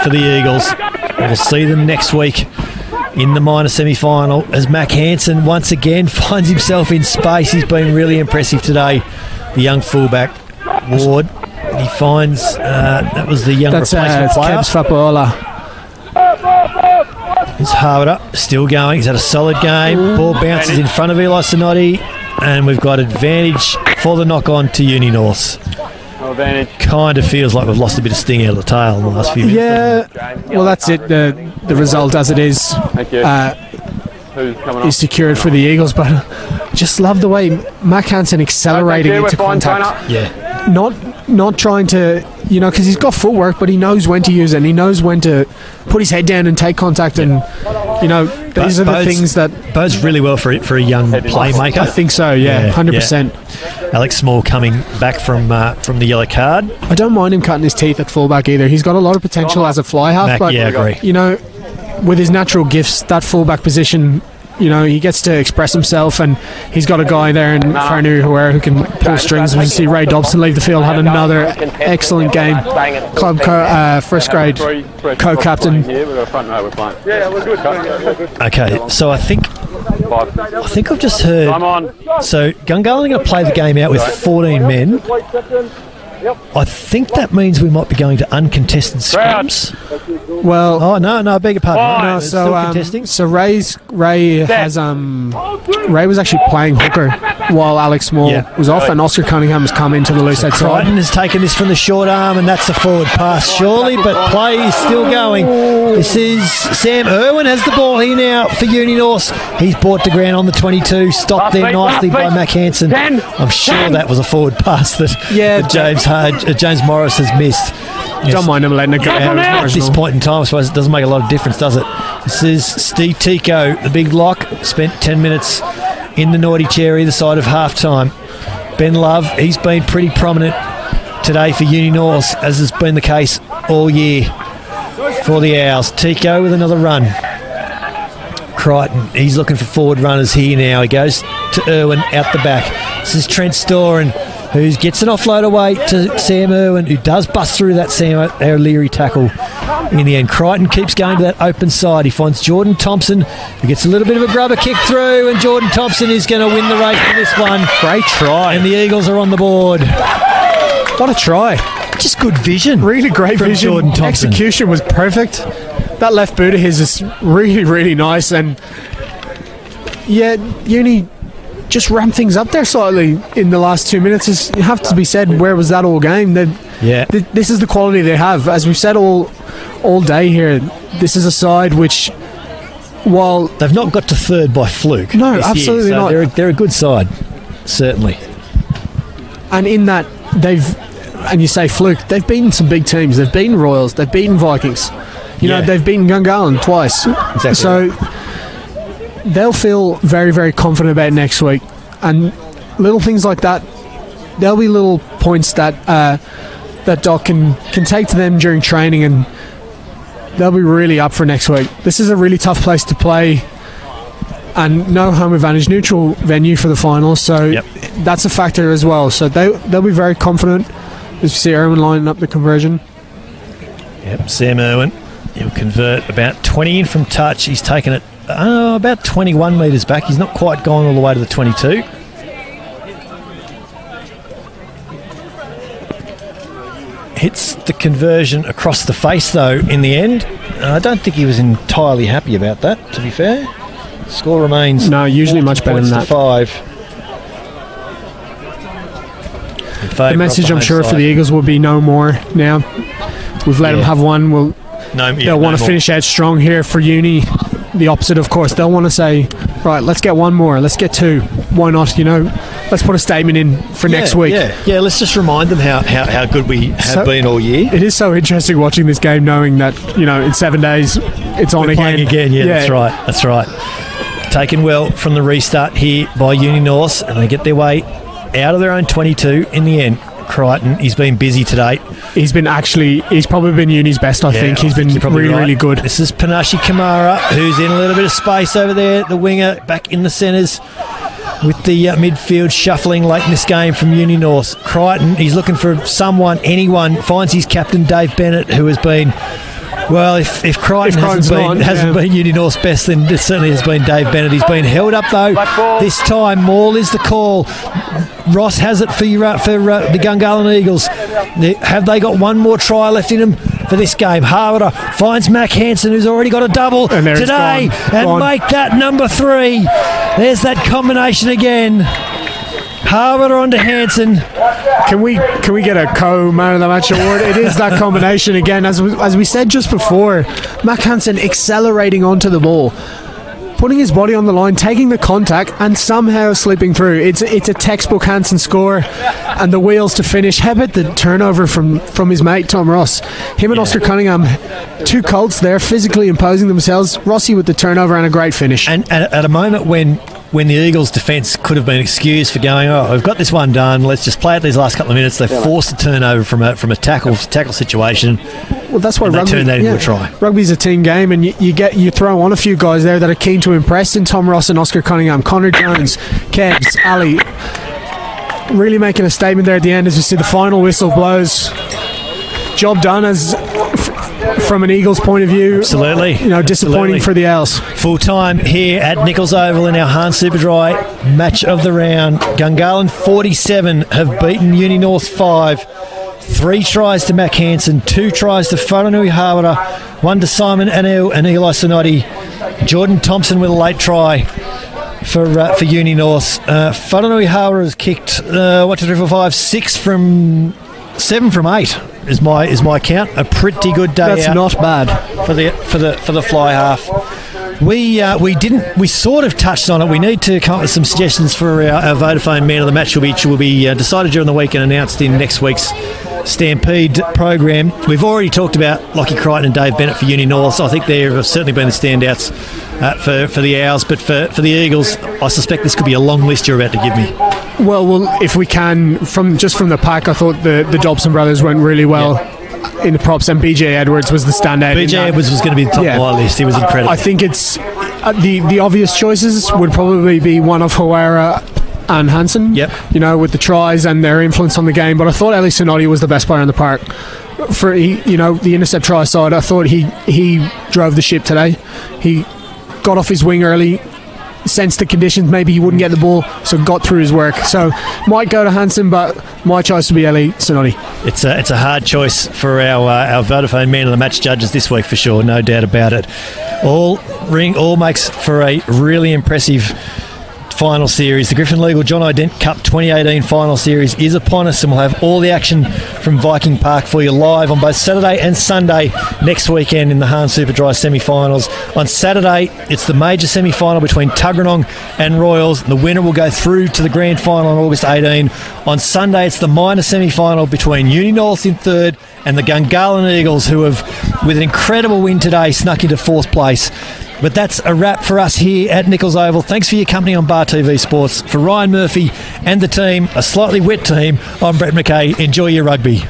[SPEAKER 1] for the Eagles. We'll see them next week in the minor semi-final as Mac Hansen once again finds himself in space. He's been really impressive today. The young fullback Ward. He finds that was the young replacement player.
[SPEAKER 2] That's Fapola.
[SPEAKER 1] It's Harwood still going. He's had a solid game. Ball bounces in front of Eli Sinotti, and we've got advantage for the knock-on to Uni-Norths. Kind of feels like we've lost a bit of sting out of the tail in the last few minutes.
[SPEAKER 2] Yeah, well, that's it. The result as it is secured for the Eagles, but just love the way Mac Hansen accelerating into contact.
[SPEAKER 1] Yeah.
[SPEAKER 2] Not trying to, because he's got footwork, but he knows when to use it, and he knows when to put his head down and take contact, and these are the things that
[SPEAKER 1] bodes really well for a young playmaker.
[SPEAKER 2] I think so. Yeah, 100%.
[SPEAKER 1] Alex Small coming back from the yellow card.
[SPEAKER 2] I don't mind him cutting his teeth at fullback either. He's got a lot of potential as a fly half, but
[SPEAKER 1] I agree.
[SPEAKER 2] With his natural gifts, that fullback position, he gets to express himself, and he's got a guy there in Farnu Herrera who can pull strings. We see Ray Dobson leave the field, had another excellent game. Club first grade co-captain.
[SPEAKER 1] Okay, so I think I've just heard. So Gungahlin are going to play the game out with 14 men. I think that means we might be going to uncontested scrums.
[SPEAKER 2] Well,
[SPEAKER 1] I beg your pardon. No,
[SPEAKER 2] still
[SPEAKER 1] contesting.
[SPEAKER 2] So Ray was actually playing hooker while Alex Small was off, and Oscar Cunningham has come into the loose side.
[SPEAKER 1] Crichton has taken this from the short arm, and that's a forward pass, surely, but play is still going. This is Sam Irwin has the ball here now for Uni-Norths. He's brought to ground on the 22, stopped there nicely by Mac Hansen. I'm sure that was a forward pass that James Morris has missed.
[SPEAKER 2] Don't mind him letting it go.
[SPEAKER 1] At this point in time, I suppose it doesn't make a lot of difference, does it? This is Steve Tico, the big lock, spent 10 minutes in the naughty chair either side of half-time. Ben Love, he's been pretty prominent today for Uni-Norths, as has been the case all year for the Owls. Tico with another run. Crichton, he's looking for forward runners here now. He goes to Irwin out the back. This is Trent Storen, who gets an offload away to Sam Irwin, who does bust through that Sam O'Leary tackle in the end. Crichton keeps going to that open side. He finds Jordan Thompson, who gets a little bit of a grubber kick through, and Jordan Thompson is going to win the race for this one.
[SPEAKER 2] Great try.
[SPEAKER 1] And the Eagles are on the board.
[SPEAKER 2] What a try.
[SPEAKER 1] Just good vision.
[SPEAKER 2] Really great
[SPEAKER 1] from
[SPEAKER 2] vision.
[SPEAKER 1] Jordan Thompson.
[SPEAKER 2] Execution was perfect. That left boot of his is really, really nice. And yeah, Uni just ramped things up there slightly in the last 2 minutes. It have to be said, where was that all game? This is the quality they have. As we've said all day here, this is a side which, while
[SPEAKER 1] they've not got to third by fluke.
[SPEAKER 2] No, absolutely
[SPEAKER 1] so
[SPEAKER 2] not.
[SPEAKER 1] They're a good side, certainly.
[SPEAKER 2] And in that, and you say fluke, they've beaten some big teams. They've beaten Royals, they've beaten Vikings. You know, they've beaten Gungahlin twice.
[SPEAKER 1] Exactly.
[SPEAKER 2] So they'll feel very, very confident about next week. And little things like that, there'll be little points that that Doc can take to them during training, and they'll be really up for next week. This is a really tough place to play, and no home advantage, neutral venue for the finals, so that's a factor as well. So they'll be very confident as you see Irwin lining up the conversion.
[SPEAKER 1] Yep, Sam Irwin, he'll convert about 20 in from touch. He's taken it about 21 metres back. He's not quite gone all the way to the 22. Hits the conversion across the face, though, in the end. I don't think he was entirely happy about that, to be fair. Score remains
[SPEAKER 2] usually much better than that.
[SPEAKER 1] 5.
[SPEAKER 2] The message, I'm sure, for the Eagles will be no more now. We've let them have one. They'll want to finish out strong here for Uni. The opposite, of course. They'll want to say, right, let's get one more. Let's get 2. Why not? Let's put a statement in for next week.
[SPEAKER 1] Yeah, let's just remind them how good we have been all year.
[SPEAKER 2] It is so interesting watching this game, knowing that, in 7 days, it's on again.
[SPEAKER 1] Playing again, yeah, that's right. Taken well from the restart here by Uni-Norths, and they get their way out of their own 22 in the end. Crichton, he's been busy today. He's probably been Uni's best, I think. He's been really good. This is Panache Kamara, who's in a little bit of space over there, the winger back in the centres, with the midfield shuffling late in this game from Uni-Norths. Crichton, he's looking for anyone, finds his captain Dave Bennett, who has been, well, if Crichton hasn't been Uni-North's best, then it certainly has been Dave Bennett. He's been held up, though. This time, Maul is the call. Ross has it for the Gungahlin Eagles. Have they got one more try left in them for this game? Harder finds Mac Hansen, who's already got a double today, and make that number 3. There's that combination again. Harbour onto Hansen.
[SPEAKER 2] Can we get a co-man of the match award? It is that combination again. As we said just before, Mac Hansen accelerating onto the ball, putting his body on the line, taking the contact, and somehow slipping through. It's a textbook Hansen score, and the wheels to finish. How about the turnover from his mate Tom Ross? Him and Oscar Cunningham, 2 Colts there, physically imposing themselves. Rossi with the turnover and a great finish.
[SPEAKER 1] And at a moment when the Eagles' defence could have been excused for going, we've got this one done, let's just play it these last couple of minutes. They forced a turnover from a tackle situation.
[SPEAKER 2] Well, that's why
[SPEAKER 1] rugby turned that into a try.
[SPEAKER 2] Rugby's a team game, and you throw on a few guys there that are keen to impress in Tom Ross and Oscar Cunningham, Connor Jones, Kebs, Ali, really making a statement there at the end as we see the final whistle blows. Job done as from an Eagles point of view.
[SPEAKER 1] Absolutely.
[SPEAKER 2] Disappointing for the Owls.
[SPEAKER 1] Full time here at Nichols Oval in our Hans Superdry match of the round. Gungahlin 47 have beaten Uni-Norths 5. 3 tries to Mac Hansen, 2 tries to Whananui Hawara, 1 to Simon Anil and Eli Sonotti. Jordan Thompson with a late try for Uni-Norths. Whananui Hawara has kicked 1, 2, 3, 4, 5, 6 from 7 from 8 is my count. A pretty good day.
[SPEAKER 2] That's
[SPEAKER 1] out
[SPEAKER 2] not bad
[SPEAKER 1] for the fly half. We sort of touched on it. We need to come up with some suggestions for our Vodafone Man of the Match, which will be decided during the week and announced in next week's Stampede program. We've already talked about Lockie Crichton and Dave Bennett for Uni-Norths. I think they have certainly been the standouts for the Owls, but for the Eagles, I suspect this could be a long list you're about to give me.
[SPEAKER 2] Well, if we can, from the pack, I thought the Dobson brothers went really well in the props, and BJ Edwards was the standout.
[SPEAKER 1] BJ Edwards was going to be the top of my list. He was incredible.
[SPEAKER 2] I think it's the obvious choices would probably be one of Hawera and Hansen.
[SPEAKER 1] Yep.
[SPEAKER 2] With the tries and their influence on the game. But I thought Eli Sonotti was the best player in the park. For the intercept try side, I thought he drove the ship today. He got off his wing early, sensed the conditions, maybe he wouldn't get the ball, so got through his work. So might go to Hansen, but my choice would be Eli Sonotti.
[SPEAKER 1] It's a hard choice for our Vodafone Man of the Match judges this week for sure, no doubt about it. All makes for a really impressive final series. The Griffin Legal John Dent Cup 2018 final series is upon us, and we'll have all the action from Viking Park for you live on both Saturday and Sunday next weekend in the Hahn Superdry semi-finals. On Saturday, it's the major semi-final between Tuggeranong and Royals, and the winner will go through to the grand final on August 18. On Sunday, it's the minor semi-final between Uni-Norths in third and the Gungahlin Eagles, who have, with an incredible win today, snuck into fourth place. But that's a wrap for us here at Nichols Oval. Thanks for your company on Bar TV Sports. For Ryan Murphy and the team, a slightly wet team, I'm Brett McKay. Enjoy your rugby.